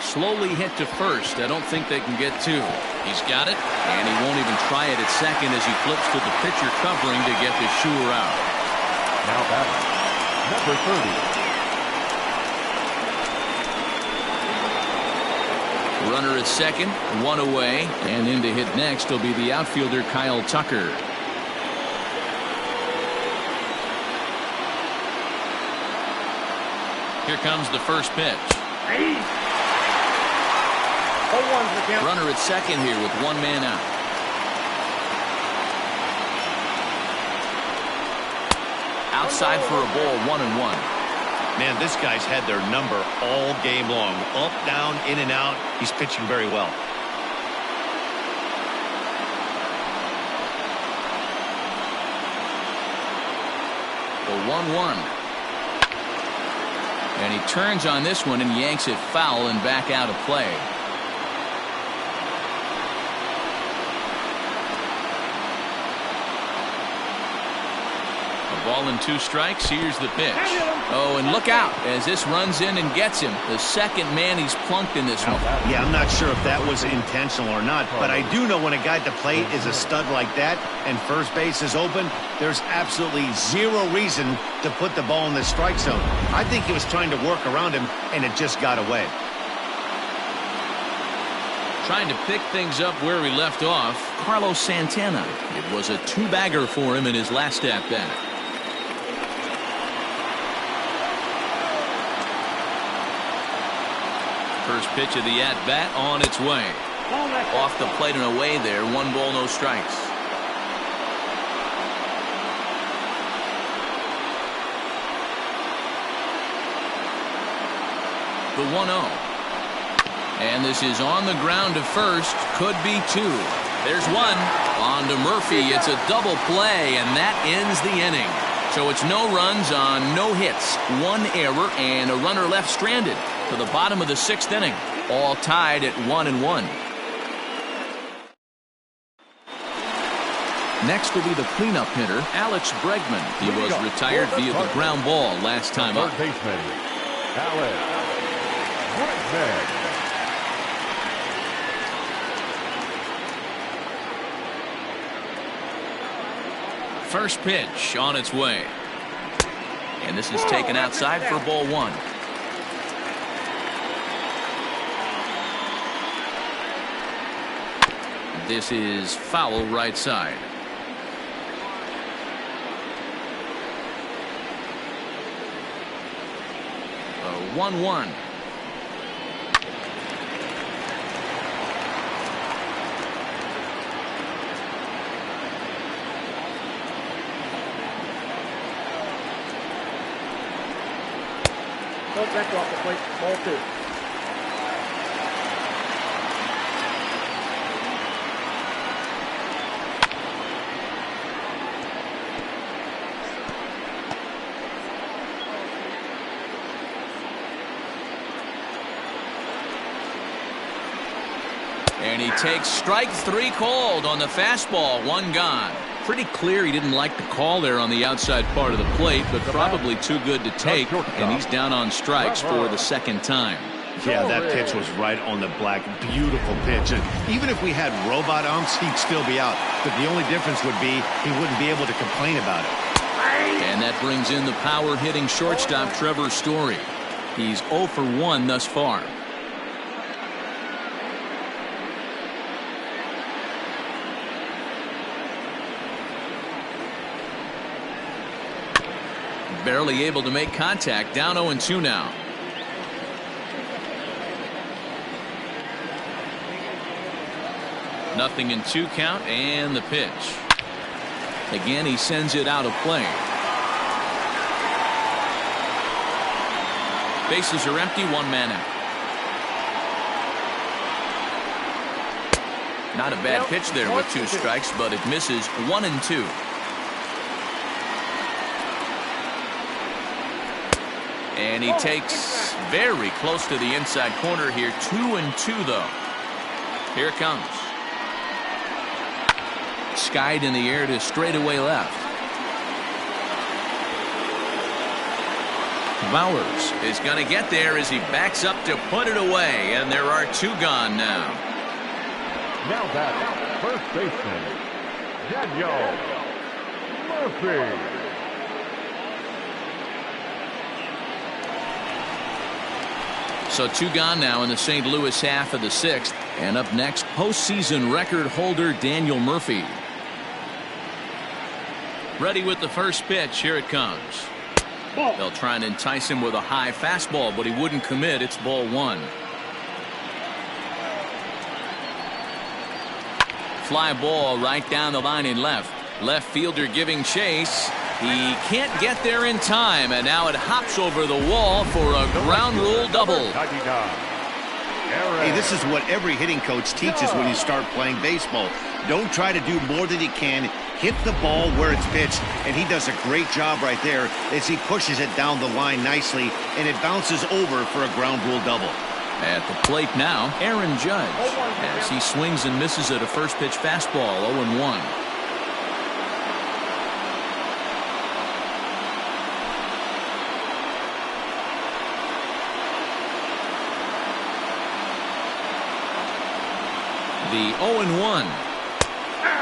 Slowly hit to first. I don't think they can get two. He's got it, and he won't even try it at second as he flips to the pitcher covering to get the shooter out. Now batting, number 30. Runner at second, one away, and in to hit next will be the outfielder Kyle Tucker. Here comes the first pitch. Runner at second here with one man out. Outside for a ball, 1-1. Man, this guy's had their number all game long. Up, down, in and out. He's pitching very well. The 1-1. And he turns on this one and yanks it foul and back out of play. A ball and 2 strikes. Here's the pitch. Oh, and look out as this runs in and gets him. The second man he's plunked in this one. Yeah, I'm not sure if that was intentional or not, but I do know when a guy at the plate is a stud like that and first base is open, there's absolutely zero reason to put the ball in the strike zone. I think he was trying to work around him, and it just got away. Trying to pick things up where he left off, Carlos Santana. It was a 2-bagger for him in his last at-bat. First pitch of the at-bat on its way. Off the plate and away there. 1 ball, no strikes. The 1-0. And this is on the ground to first. Could be 2. There's 1. On to Murphy. It's a double play, and that ends the inning. So it's no runs on no hits. 1 error and a runner left stranded to the bottom of the 6th inning. All tied at 1-1. Next will be the cleanup hitter, Alex Bregman. He was retired via the ground ball last time up. Third baseman, Alex Bregman. First pitch on its way. And this is taken outside for ball 1. This is foul right side. A 1-1. Back off the plate, ball 2. And he takes strike 3 called on the fastball. 1 gone. Pretty clear he didn't like the call there on the outside part of the plate, but probably too good to take, and he's down on strikes for the 2nd time. Yeah, that pitch was right on the black. Beautiful pitch. And even if we had robot umps, he'd still be out. But the only difference would be he wouldn't be able to complain about it. And that brings in the power-hitting shortstop, Trevor Story. He's 0 for 1 thus far. Barely able to make contact. Down 0-2 now. Nothing in 2 count, and the pitch. Again, he sends it out of play. Bases are empty. 1 man out. Not a bad pitch there with 2 strikes, but it misses 1-2. And he takes very close to the inside corner here. 2-2 though. Here it comes. Skied in the air to straightaway left. Bowers is going to get there as he backs up to put it away, and there are 2 gone now. Now batting, first baseman, Daniel Murphy. So 2 gone now in the St. Louis half of the 6th. And up next, postseason record holder Daniel Murphy. Ready with the first pitch. Here it comes. They'll try and entice him with a high fastball, but he wouldn't commit. It's ball 1. Fly ball right down the line in left. Left fielder giving chase. He can't get there in time, and now it hops over the wall for a ground rule double. Hey, this is what every hitting coach teaches when you start playing baseball. Don't try to do more than you can. Hit the ball where it's pitched, and he does a great job right there as he pushes it down the line nicely, and it bounces over for a ground rule double. At the plate now, Aaron Judge, as he swings and misses at a first pitch fastball. 0-1. The 0-1.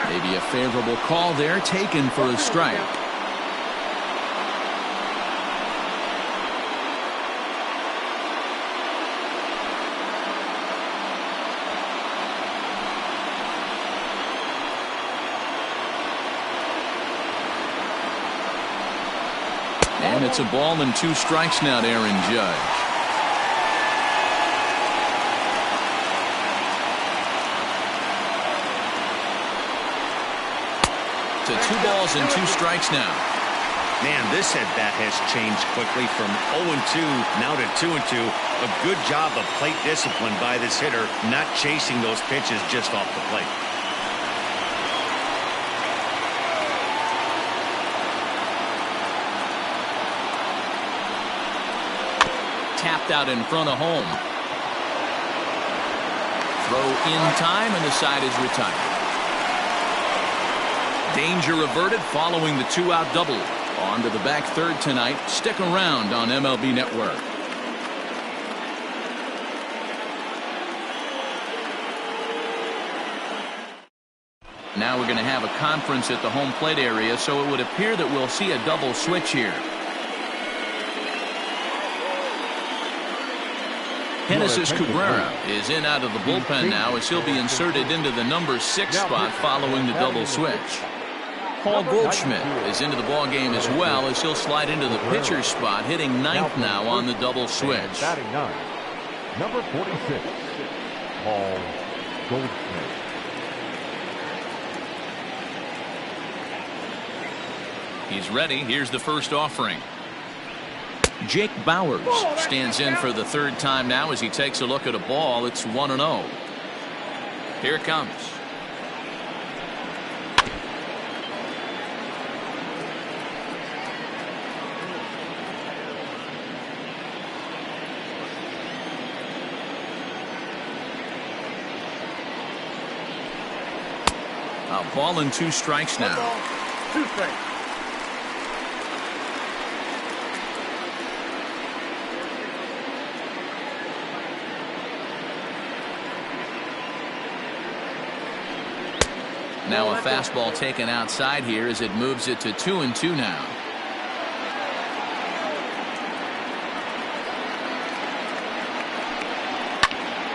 Maybe a favorable call there, taken for a strike. And it's a ball and 2 strikes now to Aaron Judge. To 2 balls and 2 strikes now. Man, this at bat has changed quickly from 0-2 now to 2-2. A good job of plate discipline by this hitter, not chasing those pitches just off the plate. Tapped out in front of home. Throw in time, and the side is retired. Danger averted following the 2-out double. On to the back third tonight. Stick around on MLB Network. Now we're going to have a conference at the home plate area, so it would appear that we'll see a double switch here. Genesis Cabrera is in out of the bullpen now as he'll be inserted into the number 6 spot following the double switch. Paul Goldschmidt is into the ball game as well as he'll slide into the pitcher's spot, hitting 9th now on the double switch. Batting 9, number 46, Paul Goldschmidt. He's ready. Here's the first offering. Jake Bowers stands in for the 3rd time now as he takes a look at a ball. It's 1-0. Here it comes. A ball and 2 strikes now. 2 strikes. Now a fastball taken outside here as it moves it to 2-2 now.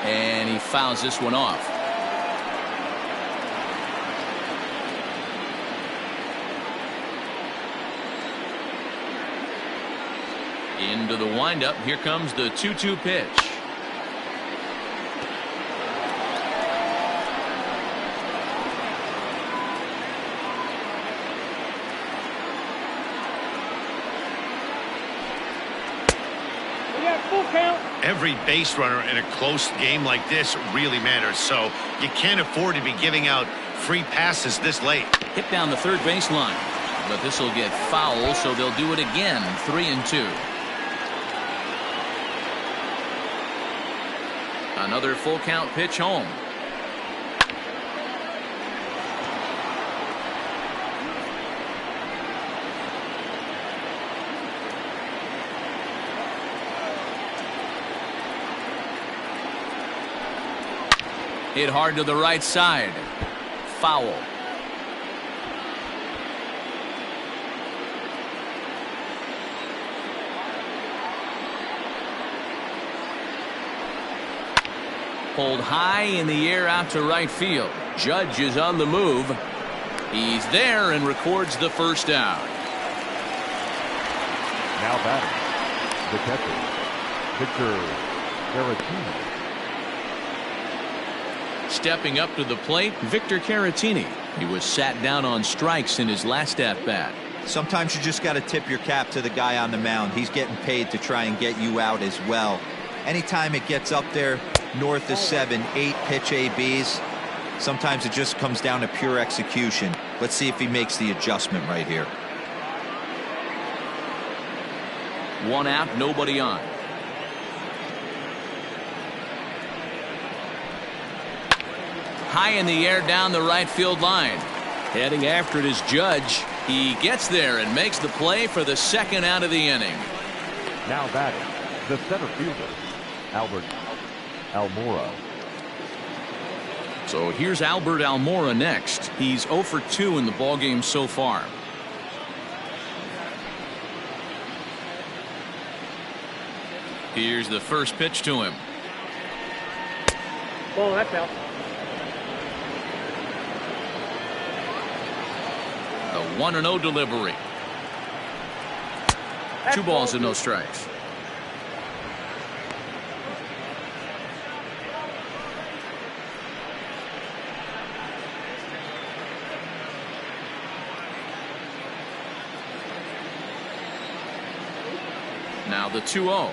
And he fouls this one off. Into the windup. Here comes the 2-2 pitch. We got full count. Every base runner in a close game like this really matters, so you can't afford to be giving out free passes this late. Hit down the third baseline, but this will get foul, so they'll do it again. 3-2. Another full count pitch home. Hit hard to the right side. Foul. Pulled high in the air out to right field. Judge is on the move. He's there and records the first out. Now batting, the catcher, pitcher Caratini. Stepping up to the plate, Victor Caratini. He was sat down on strikes in his last at-bat. Sometimes you just got to tip your cap to the guy on the mound. He's getting paid to try and get you out as well. Anytime it gets up there north of 7, 8 pitch ABs, sometimes it just comes down to pure execution. Let's see if he makes the adjustment right here. 1 out, nobody on. High in the air down the right field line. Heading after it is Judge. He gets there and makes the play for the second out of the inning. Now batting, the center fielder, Albert Almora. So here's Albert Almora next. He's 0 for 2 in the ballgame so far. Here's the first pitch to him. Ball, that's out. The 1-0 delivery. 2 balls and no strikes. Now the 2-0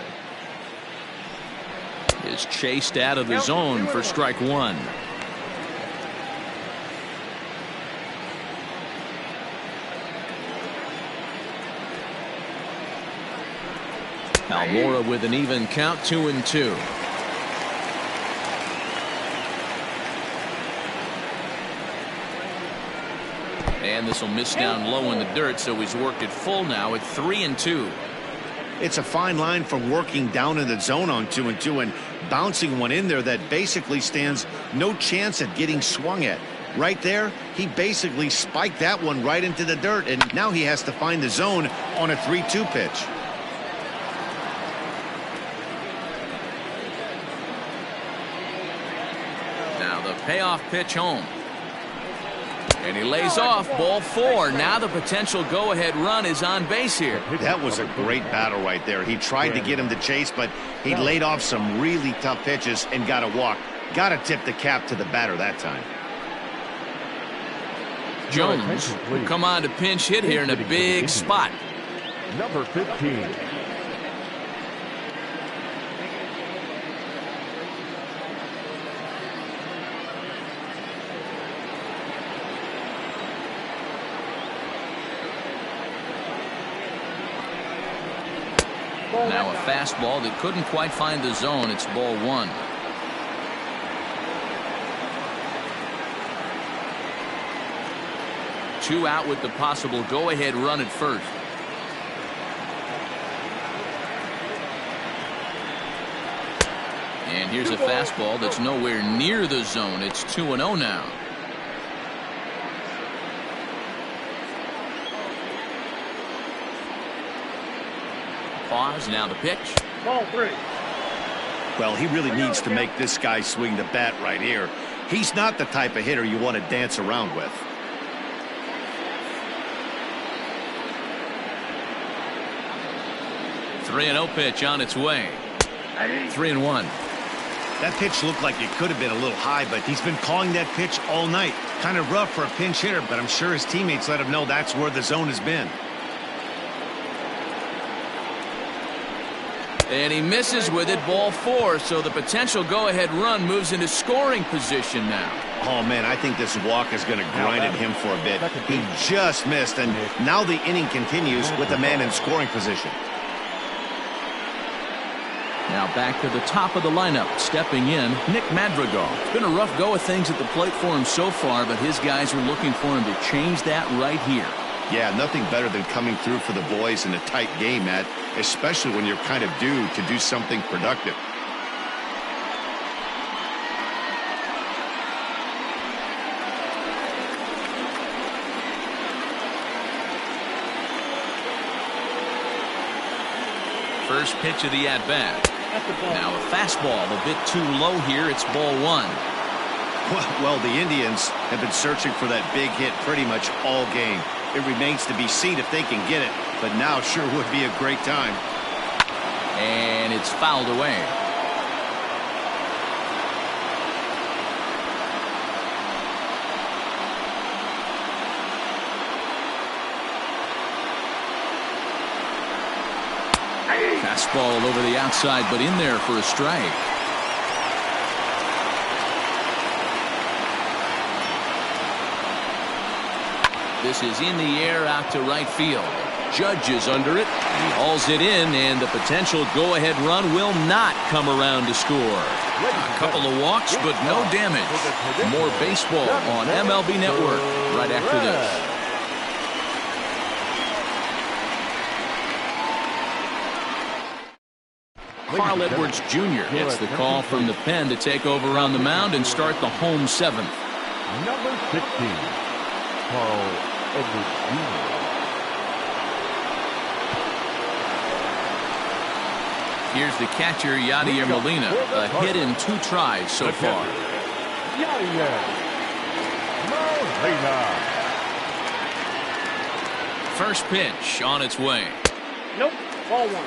is chased out of the zone for strike 1. Almora with an even count, 2-2. And this will miss down low in the dirt, so he's worked it full now at 3-2. It's a fine line from working down in the zone on 2-2 and bouncing one in there that basically stands no chance at getting swung at. Right there, he basically spiked that one right into the dirt, and now he has to find the zone on a 3-2 pitch. Now the payoff pitch home. And he lays off, ball 4. Now the potential go-ahead run is on base here. That was a great battle right there. He tried to get him to chase, but he laid off some really tough pitches and got a walk. Got to tip the cap to the batter that time. Jones will come on to pinch hit here in a big spot. Number 15. Now a fastball that couldn't quite find the zone. It's ball 1. Two out with the possible go-ahead run at first. And here's a fastball that's nowhere near the zone. It's 2-0 now. Pause, now the pitch. Ball 3. Well, he really needs to make this guy swing the bat right here. He's not the type of hitter you want to dance around with. Three-0 pitch on its way. 3-1. That pitch looked like it could have been a little high, but he's been calling that pitch all night. Kind of rough for a pinch hitter, but I'm sure his teammates let him know that's where the zone has been. And he misses with it, ball 4, so the potential go-ahead run moves into scoring position now. Oh, man, I think this walk is going to grind at him for a bit. He just missed, and now the inning continues with the man in scoring position. Now back to the top of the lineup, stepping in, Nick Madrigal. It's been a rough go of things at the plate for him so far, but his guys are looking for him to change that right here. Yeah, nothing better than coming through for the boys in a tight game, Matt, especially when you're kind of due to do something productive. First pitch of the at-bat. Now a fastball a bit too low here. It's ball 1. Well, the Indians have been searching for that big hit pretty much all game. It remains to be seen if they can get it, but now sure would be a great time. And it's fouled away. Fastball over the outside, but in there for a strike. This is in the air out to right field. Judge is under it. He hauls it in, and the potential go-ahead run will not come around to score. A couple of walks, but no damage. More baseball on MLB Network right after this. Carl Edwards Jr. gets the call from the pen to take over on the mound and start the home 7th. Number 16, Carl Edwards Jr. Here's the catcher, Yadier Molina. A hit in 2 tries so far. Yadier Molina. First pitch on its way. Nope. Ball 1.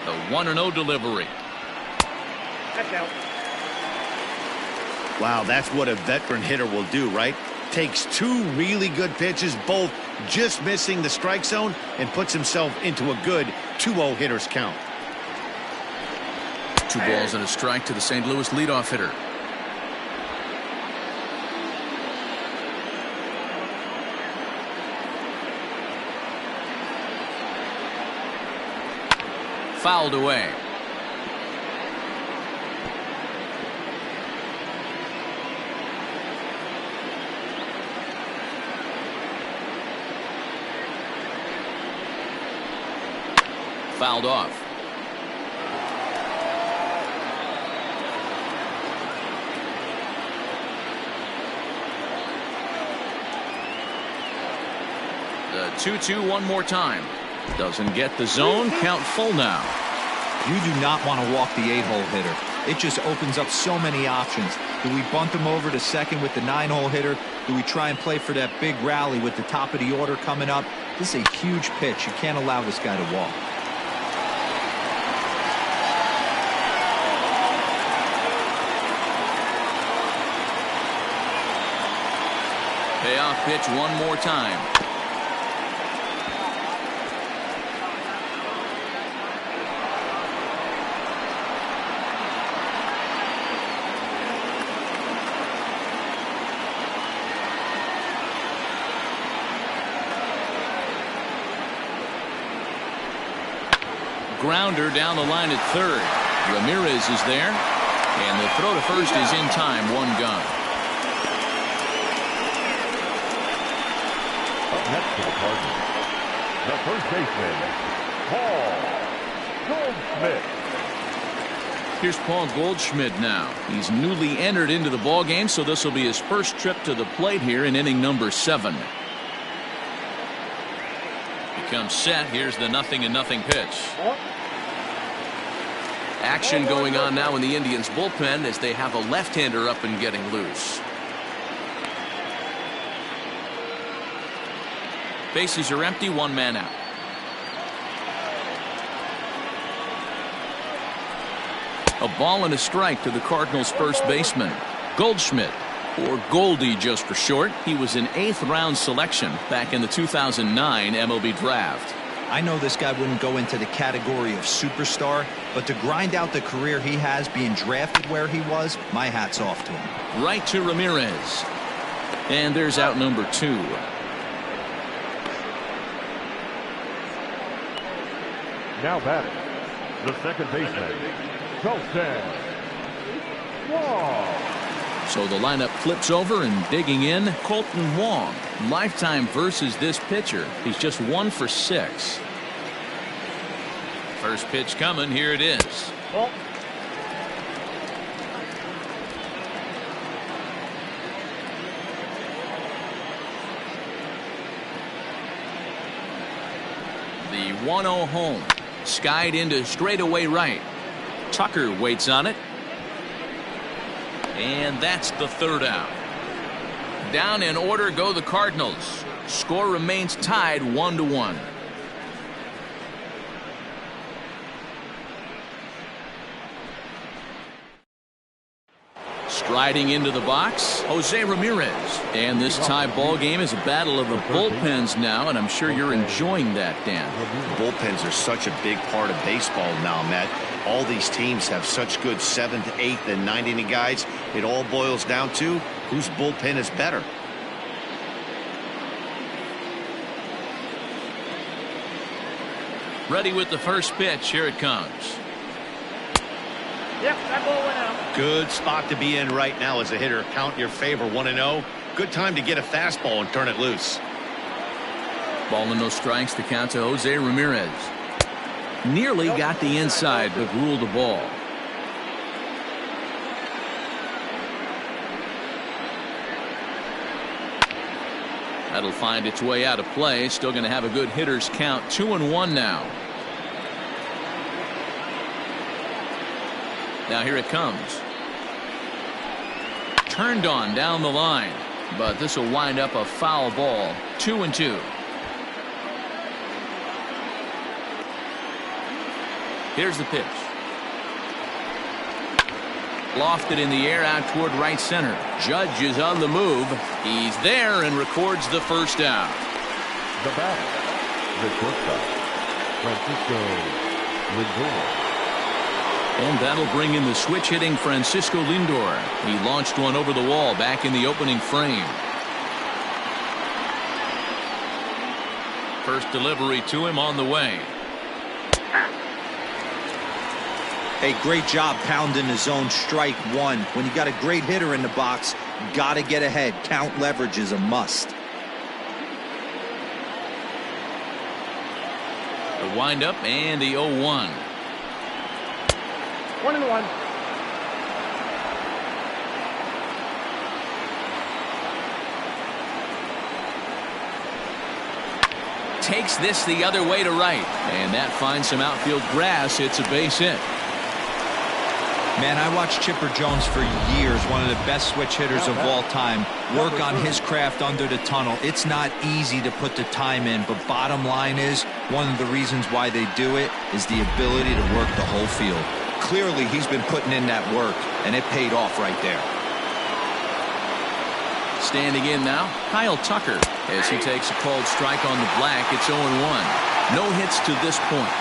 The 1-0 delivery. That's out. Wow, that's what a veteran hitter will do, right? Takes 2 really good pitches, both just missing the strike zone, and puts himself into a good 2-0 hitter's count. 2 balls and a strike to the St. Louis leadoff hitter. Fouled away. Fouled off. The 2-2 one more time. Doesn't get the zone. Count full now. You do not want to walk the 8-hole hitter. It just opens up so many options. Do we bunt him over to second with the 9-hole hitter? Do we try and play for that big rally with the top of the order coming up? This is a huge pitch. You can't allow this guy to walk. Payoff pitch one more time. Grounder down the line at third. Ramirez is there, and the throw to first is in time. 1 gun. Up next to the Cardinals, the first baseman, Paul Goldschmidt. Here's Paul Goldschmidt now. He's newly entered into the ball game, so this will be his first trip to the plate here in inning number 7. Becomes set. Here's the 0-0 pitch. Action going on now in the Indians bullpen as they have a left-hander up and getting loose. Bases are empty, 1 man out. A ball and a strike to the Cardinals' first baseman, Goldschmidt, or Goldie just for short. He was an 8th-round selection back in the 2009 MLB draft. I know this guy wouldn't go into the category of superstar, but to grind out the career he has being drafted where he was, my hat's off to him. Right to Ramirez. And there's out number 2. Now batting, the second baseman, Colton Wong. So the lineup flips over, and digging in, Colton Wong. Lifetime versus this pitcher. He's just 1 for 6. First pitch coming. Here it is. Ball. The 1-0 home. Skied into straightaway right. Tucker waits on it. And that's the 3rd out. Down in order go the Cardinals. Score remains tied 1-1. Striding into the box, Jose Ramirez. And this tie ball game is a battle of the bullpens now, and I'm sure you're enjoying that, Dan. Bullpens are such a big part of baseball now, Matt. All these teams have such good 7th, 8th, and 9th inning guys. It all boils down to whose bullpen is better. Ready with the first pitch. Here it comes. Yep, that ball went out. Good spot to be in right now as a hitter. Count your favor, 1-0. Good time to get a fastball and turn it loose. Ball and no strikes. The count to Jose Ramirez. Nearly got the inside, but ruled a ball. That'll find its way out of play. Still going to have a good hitter's count. 2-1 now. Now here it comes. Turned on down the line, but this will wind up a foul ball. 2-2. Here's the pitch. Lofted in the air out toward right center. Judge is on the move. He's there and records the first out. The batter, the shortstop, Francisco Lindor. And that'll bring in the switch hitting Francisco Lindor. He launched one over the wall back in the opening frame. First delivery to him on the way. Hey, great job pounding the zone. Strike 1. When you got a great hitter in the box, got to get ahead. Count leverage is a must. The windup and the 0-1. 1-1. Takes this the other way to right. And that finds some outfield grass. It's a base hit. Man, I watched Chipper Jones for years, one of the best switch hitters of all time, work on his craft under the tunnel. It's not easy to put the time in, but bottom line is, one of the reasons why they do it is the ability to work the whole field. Clearly, he's been putting in that work, and it paid off right there. Standing in now, Kyle Tucker, as he takes a called strike on the black. It's 0-1. No hits to this point.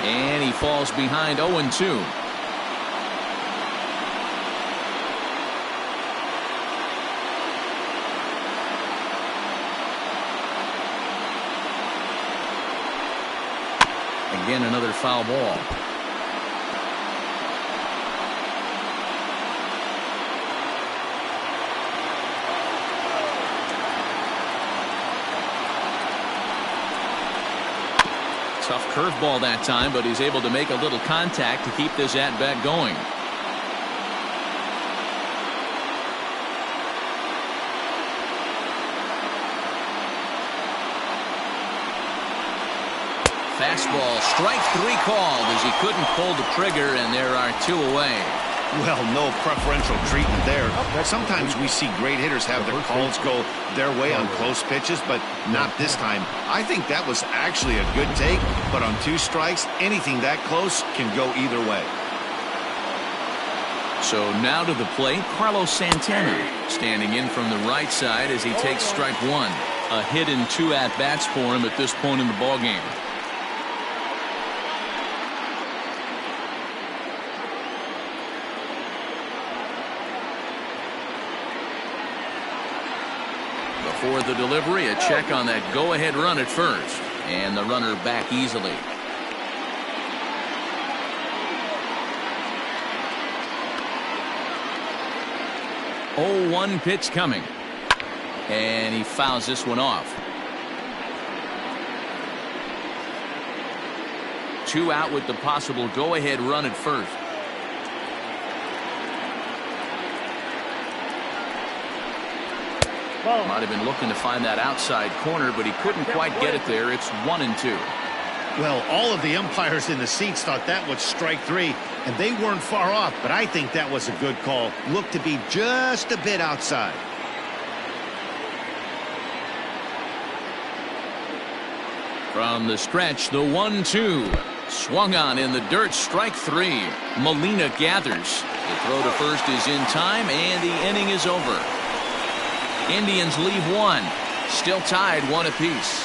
And he falls behind 0-2. Again, another foul ball. Tough curveball that time, but he's able to make a little contact to keep this at-bat going. Fastball, strike 3 called as he couldn't pull the trigger, and there are 2 away. Well, no preferential treatment there. Sometimes we see great hitters have their calls go their way on close pitches, but not this time. I think that was actually a good take, but on 2 strikes, anything that close can go either way. So now to the plate, Carlos Santana standing in from the right side as he takes strike 1. A hit and 2 at-bats for him at this point in the ballgame. For the delivery, a check on that go-ahead run at first, and the runner back easily. Oh, 1 pitch coming, and he fouls this one off. 2 out with the possible go-ahead run at first. Might have been looking to find that outside corner, but he couldn't quite get it there. It's 1-2. Well, all of the umpires in the seats thought that was strike 3, and they weren't far off, but I think that was a good call. Looked to be just a bit outside. From the stretch, the 1-2. Swung on in the dirt, strike 3. Molina gathers. The throw to first is in time, and the inning is over. Indians leave 1. Still tied 1 apiece.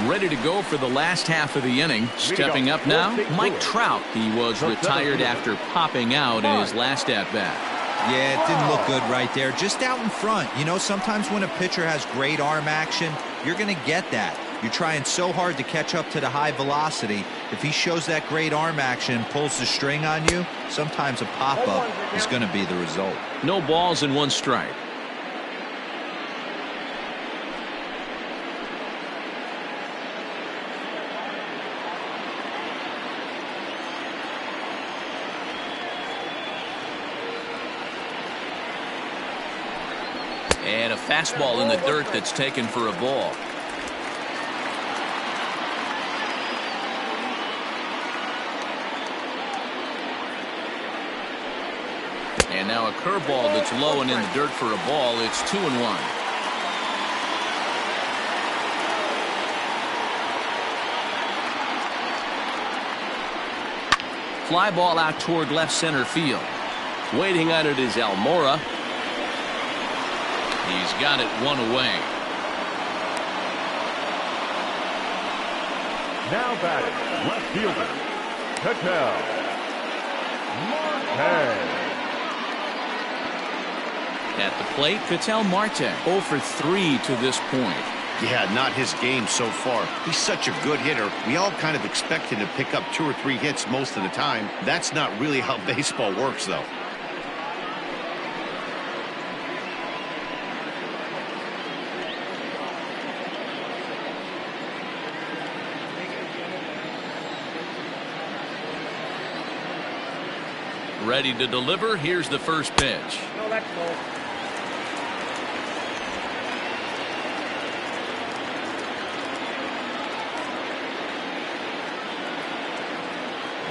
Ready to go for the last half of the inning. Stepping up now, Mike Trout. He was retired after popping out in his last at-bat. Yeah, it didn't look good right there. Just out in front. You know, sometimes when a pitcher has great arm action, you're going to get that. You're trying so hard to catch up to the high velocity. If he shows that great arm action, pulls the string on you, sometimes a pop-up is going to be the result. No balls and 1 strike. And a fastball in the dirt that's taken for a ball. And now a curveball that's low and in the dirt for a ball. It's 2-1. Fly ball out toward left center field. Waiting on it is Almora. He's got it 1 away. Now batting, left fielder, Ketel Marte. At the plate, Ketel Marte 0 for 3 to this point. Yeah, not his game so far. He's such a good hitter. We all kind of expect him to pick up 2 or 3 hits most of the time. That's not really how baseball works, though. Ready to deliver. Here's the first pitch. No, that's low.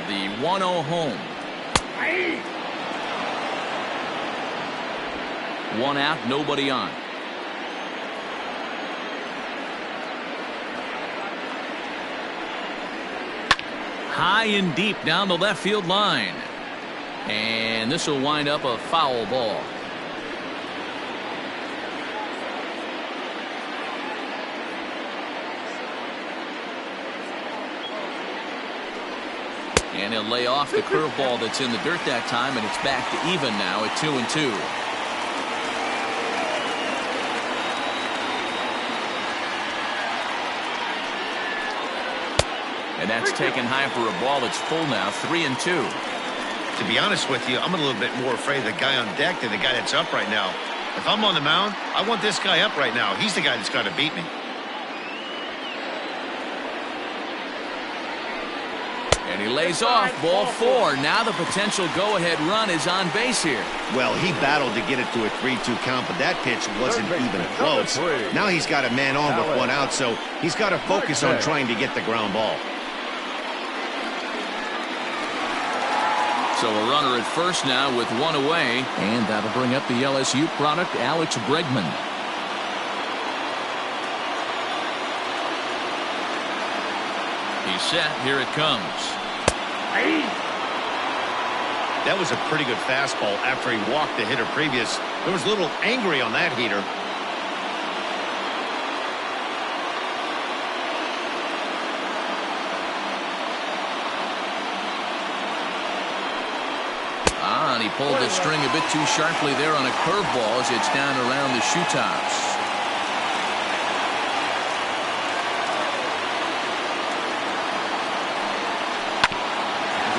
The 1-0 home. 1 out, nobody on. High and deep down the left field line. And this will wind up a foul ball. And he'll lay off the curveball that's in the dirt that time, and it's back to even now at 2-2. And that's taken high for a ball. It's full now, 3-2. To be honest with you, I'm a little bit more afraid of the guy on deck than the guy that's up right now. If I'm on the mound, I want this guy up right now. He's the guy that's got to beat me. And he lays off, ball 4. Now the potential go-ahead run is on base here. Well, he battled to get it to a 3-2 count, but that pitch wasn't even close. Now he's got a man on with 1 out, so he's got to focus on trying to get the ground ball. So a runner at first now with 1 away, and that'll bring up the LSU product, Alex Bregman. He's set. Here it comes. That was a pretty good fastball after he walked the hitter previous. There was a little angry on that heater. And he pulled the string a bit too sharply there on a curveball as it's down around the shoe tops.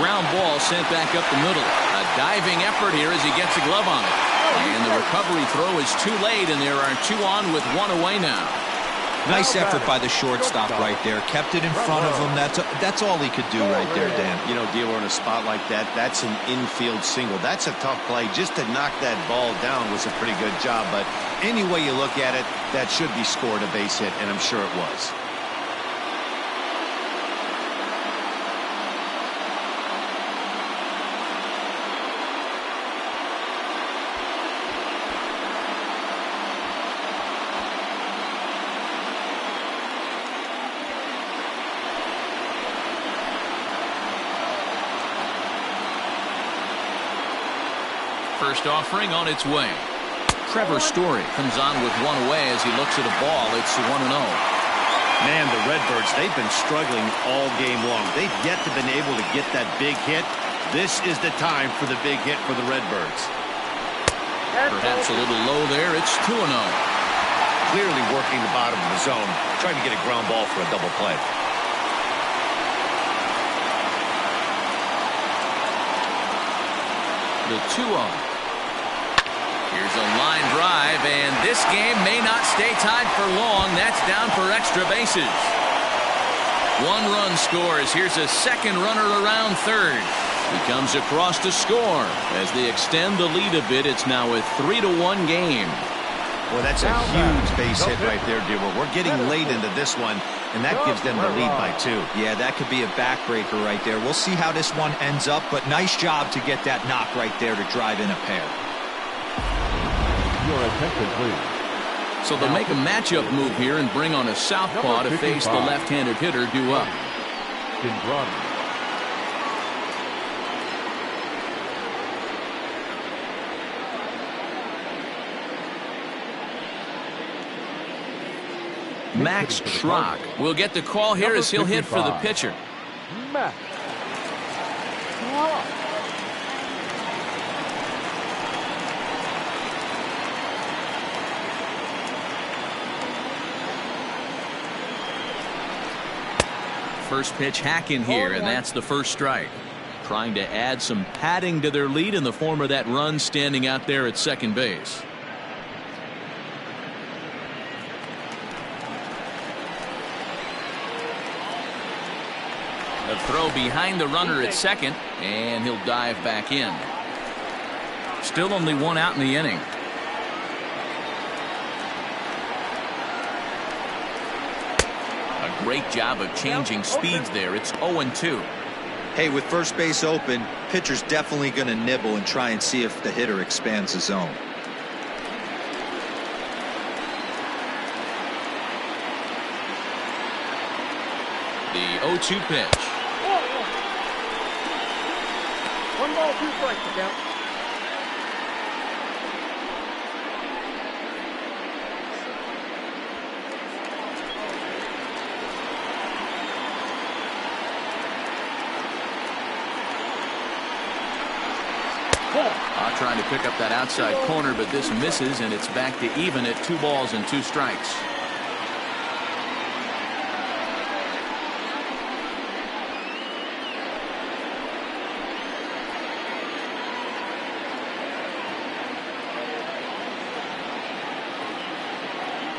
Ground ball sent back up the middle. A diving effort here as he gets a glove on it. And the recovery throw is too late, and there are 2 on with 1 away now. Nice effort by the shortstop right there. Kept it in front of him. That's all he could do right there, Dan. You know, dealer in a spot like that, that's an infield single. That's a tough play. Just to knock that ball down was a pretty good job. But any way you look at it, that should be scored a base hit, and I'm sure it was. First offering on its way. Trevor Story comes on with 1 away as he looks at a ball. It's 1-0. Man, the Redbirds, they've been struggling all game long. They've yet to been able to get that big hit. This is the time for the big hit for the Redbirds. Perhaps a little low there. It's 2-0. Clearly working the bottom of the zone, trying to get a ground ball for a double play. The 2-0. Here's a line drive, and this game may not stay tied for long. That's down for extra bases. 1 run scores. Here's a second runner around third. He comes across to score. As they extend the lead a bit, it's now a 3-1 game. Well, that's a huge base hit right there, Dewar. We're getting late into this one, and that gives them the lead by 2. Yeah, that could be a backbreaker right there. We'll see how this one ends up, but nice job to get that knock right there to drive in a pair. Your attention, please. So they'll make a matchup move here and bring on a southpaw to face the left-handed hitter due up. Max Schrock will get the call here as he'll hit for the pitcher. Max. First pitch hack in here, and that's the first strike. Trying to add some padding to their lead in the form of that run standing out there at second base. A throw behind the runner at second, and he'll dive back in. Still only 1 out in the inning. A great job of changing speeds there. It's 0-2. Hey, with first base open, pitcher's definitely going to nibble and try and see if the hitter expands the zone. The 0-2 pitch. 1 ball, 2 strikes to count. Trying to pick up that outside corner, but this misses, and it's back to even at 2 balls and 2 strikes.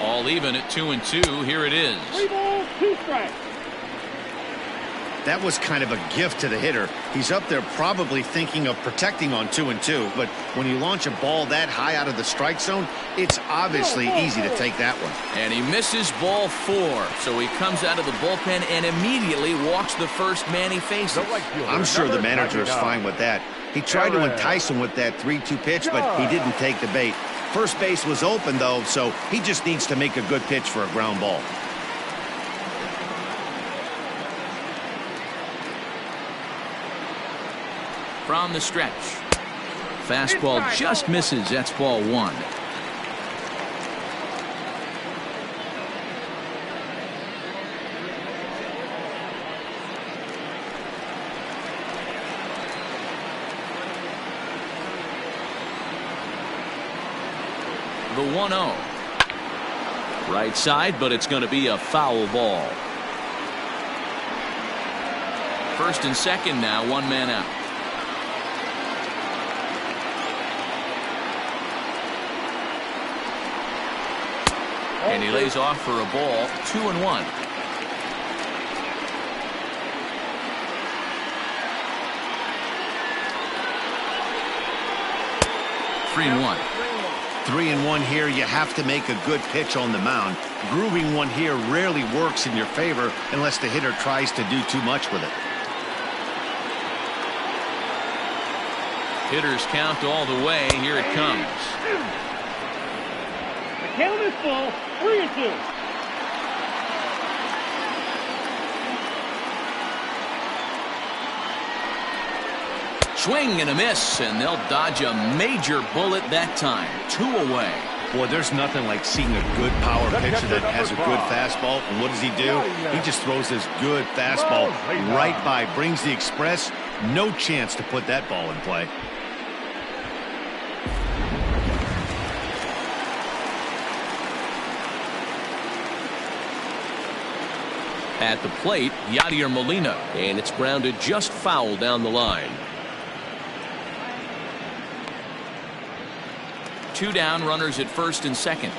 All even at 2-2. Here it is. 3 balls, 2 strikes. That was kind of a gift to the hitter. He's up there probably thinking of protecting on 2-2, but when you launch a ball that high out of the strike zone, it's obviously easy to take that one. And he misses ball 4, so he comes out of the bullpen and immediately walks the first man he faces. I'm sure the manager is fine with that. He tried to entice him with that 3-2 pitch, but he didn't take the bait. First base was open, though, so he just needs to make a good pitch for a ground ball. From the stretch. Fastball just misses. That's ball 1. The 1-0. Right side, but it's going to be a foul ball. First and second now, 1 man out. And he lays off for a ball. 2-1. Three and one. 3-1 here. You have to make a good pitch on the mound. Grooving one here rarely works in your favor unless the hitter tries to do too much with it. Hitters count all the way. Here it comes. The count is full. 3-2. Swing and a miss, and they'll dodge a major bullet that time. 2 away. Boy, there's nothing like seeing a good power pitcher that has a good fastball. And what does he do? He just throws this good fastball right by, brings the express. No chance to put that ball in play. At the plate, Yadier Molina, and it's grounded just foul down the line. 2 down, runners at first and second.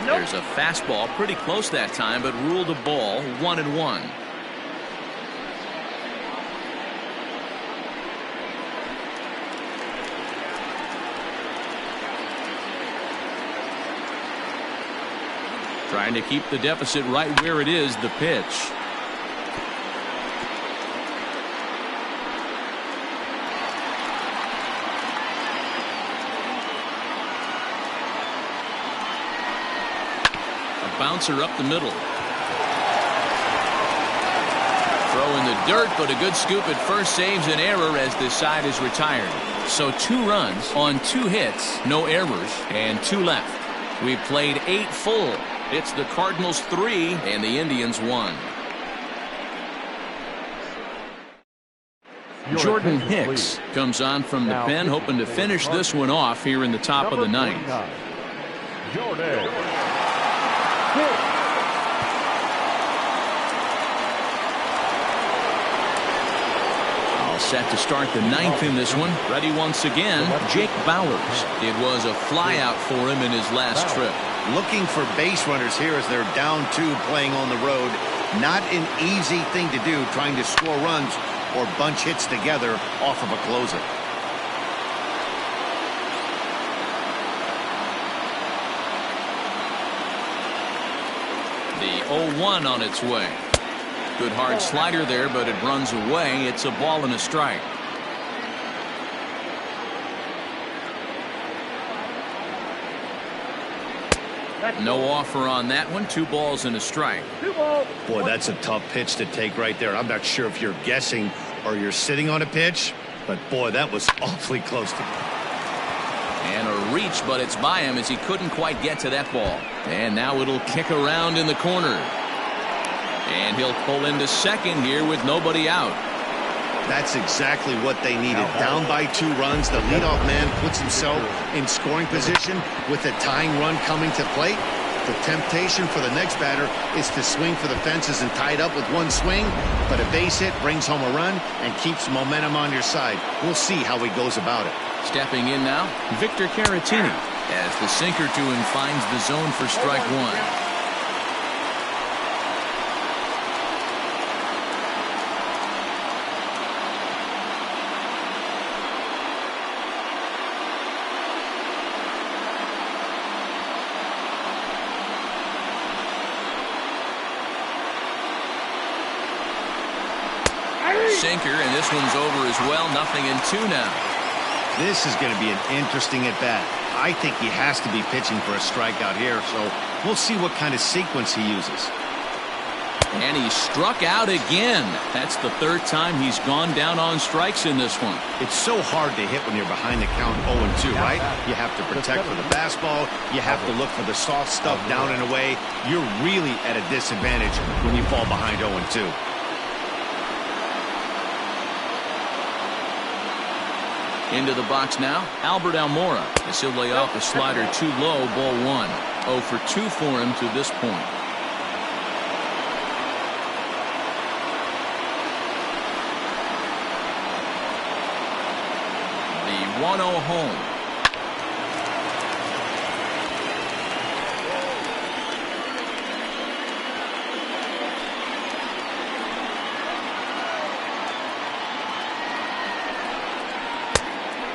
There's a fastball pretty close that time, but ruled a ball. 1-1. Trying to keep the deficit right where it is. The pitch. Bouncer up the middle. Throw in the dirt, but a good scoop at first saves an error as this side is retired. So 2 runs on 2 hits, no errors, and 2 left. We've played 8 full. It's the Cardinals 3 and the Indians 1. Jordan Hicks comes on from the pen, hoping to finish this one off here in the top of the 9th. Jordan. All set to start the 9th in this one. Ready once again, Jake Bowers. It was a flyout for him in his last trip. Looking for base runners here as they're down 2 playing on the road. Not an easy thing to do, trying to score runs or bunch hits together off of a closer. The 0-1 on its way. Good hard slider there, but it runs away. It's a ball and a strike. No offer on that one. 2 balls and a strike. Boy, that's a tough pitch to take right there. I'm not sure if you're guessing or you're sitting on a pitch, but boy, that was awfully close to me. And a reach, but it's by him as he couldn't quite get to that ball. And now it'll kick around in the corner. And he'll pull into second here with nobody out. That's exactly what they needed. Down by 2 runs, the leadoff man puts himself in scoring position with a tying run coming to plate. The temptation for the next batter is to swing for the fences and tie it up with 1 swing, but a base hit brings home a run and keeps momentum on your side. We'll see how he goes about it. Stepping in now, Victor Caratini. As the sinker to him finds the zone for strike one. Sinker, and this one's over as well. 0-2 now. This is going to be an interesting at-bat. I think he has to be pitching for a strikeout here, so we'll see what kind of sequence he uses. And he struck out again. That's the third time he's gone down on strikes in this one. It's so hard to hit when you're behind the count 0-2, right? You have to protect for the fastball. You have to look for the soft stuff down and away. You're really at a disadvantage when you fall behind 0-2. Into the box now, Albert Almora. As he'll lay off a slider too low, ball one. 0 for 2 for him to this point. The 1-0 home.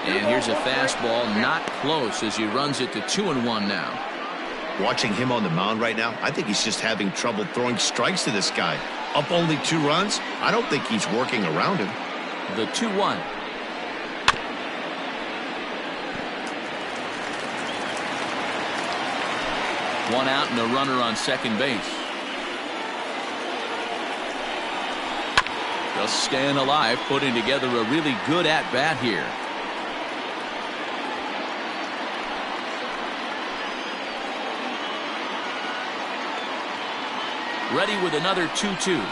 And here's a fastball, not close, as he runs it to 2-1 now. Watching him on the mound right now, I think he's just having trouble throwing strikes to this guy. Up only 2 runs? I don't think he's working around him. The 2-1. One out and a runner on second base. Just staying alive, putting together a really good at-bat here. Ready with another 2-2.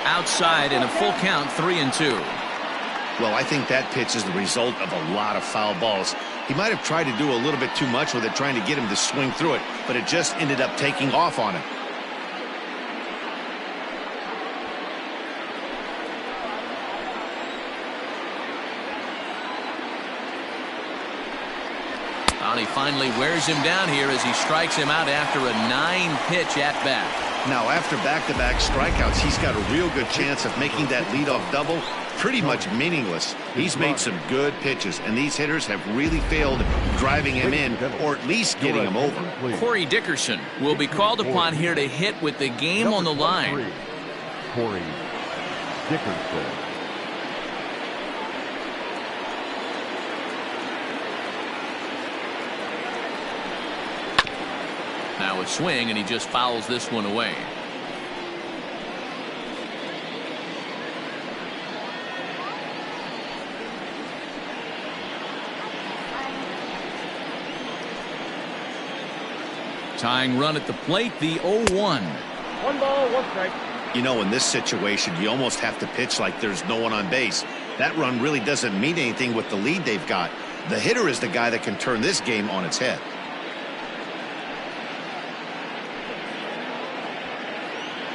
Outside in a full count, 3-2. Well, I think that pitch is the result of a lot of foul balls. He might have tried to do a little bit too much with it, trying to get him to swing through it, but it just ended up taking off on him. And he finally wears him down here as he strikes him out after a 9-pitch at-bat. Now, after back-to-back strikeouts, he's got a real good chance of making that leadoff double pretty much meaningless. He's made some good pitches, and these hitters have really failed driving him in or at least getting him over. Corey Dickerson will be called upon here to hit with the game on the line. Corey Dickerson. Now a swing, and he just fouls this one away. Tying run at the plate, the 0-1. 1 ball, 1 strike. You know, in this situation, you almost have to pitch like there's no one on base. That run really doesn't mean anything with the lead they've got. The hitter is the guy that can turn this game on its head.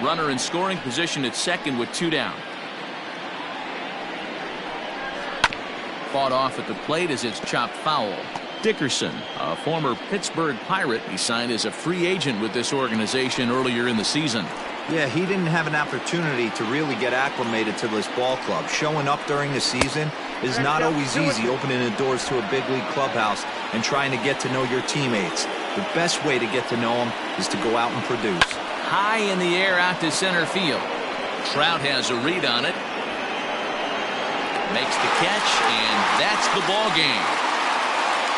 Runner in scoring position at second with 2 down. Fought off at the plate as it's chopped foul. Dickerson, a former Pittsburgh Pirate, he signed as a free agent with this organization earlier in the season. Yeah, he didn't have an opportunity to really get acclimated to this ball club. Showing up during the season is not always easy, opening the doors to a big league clubhouse and trying to get to know your teammates. The best way to get to know them is to go out and produce. High in the air out to center field. Trout has a read on it. Makes the catch, and that's the ball game.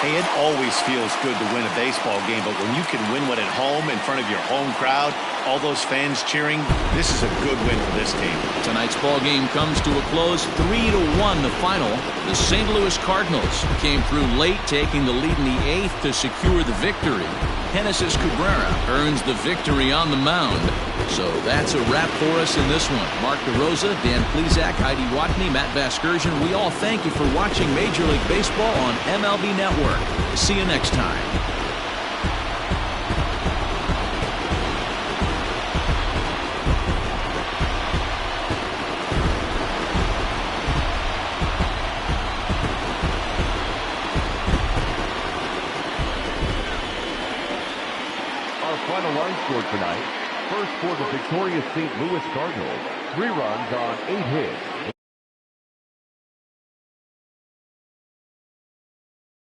Hey, it always feels good to win a baseball game, but when you can win one at home in front of your home crowd, all those fans cheering, this is a good win for this team. Tonight's ball game comes to a close, 3-1 the final. The St. Louis Cardinals came through late, taking the lead in the 8th to secure the victory. Genesis Cabrera earns the victory on the mound. So that's a wrap for us in this one. Mark DeRosa, Dan Plesac, Heidi Watney, Matt Vasgersian, we all thank you for watching Major League Baseball on MLB Network. See you next time. Final line score tonight. First for the victorious St. Louis Cardinals. 3 runs on 8 hits.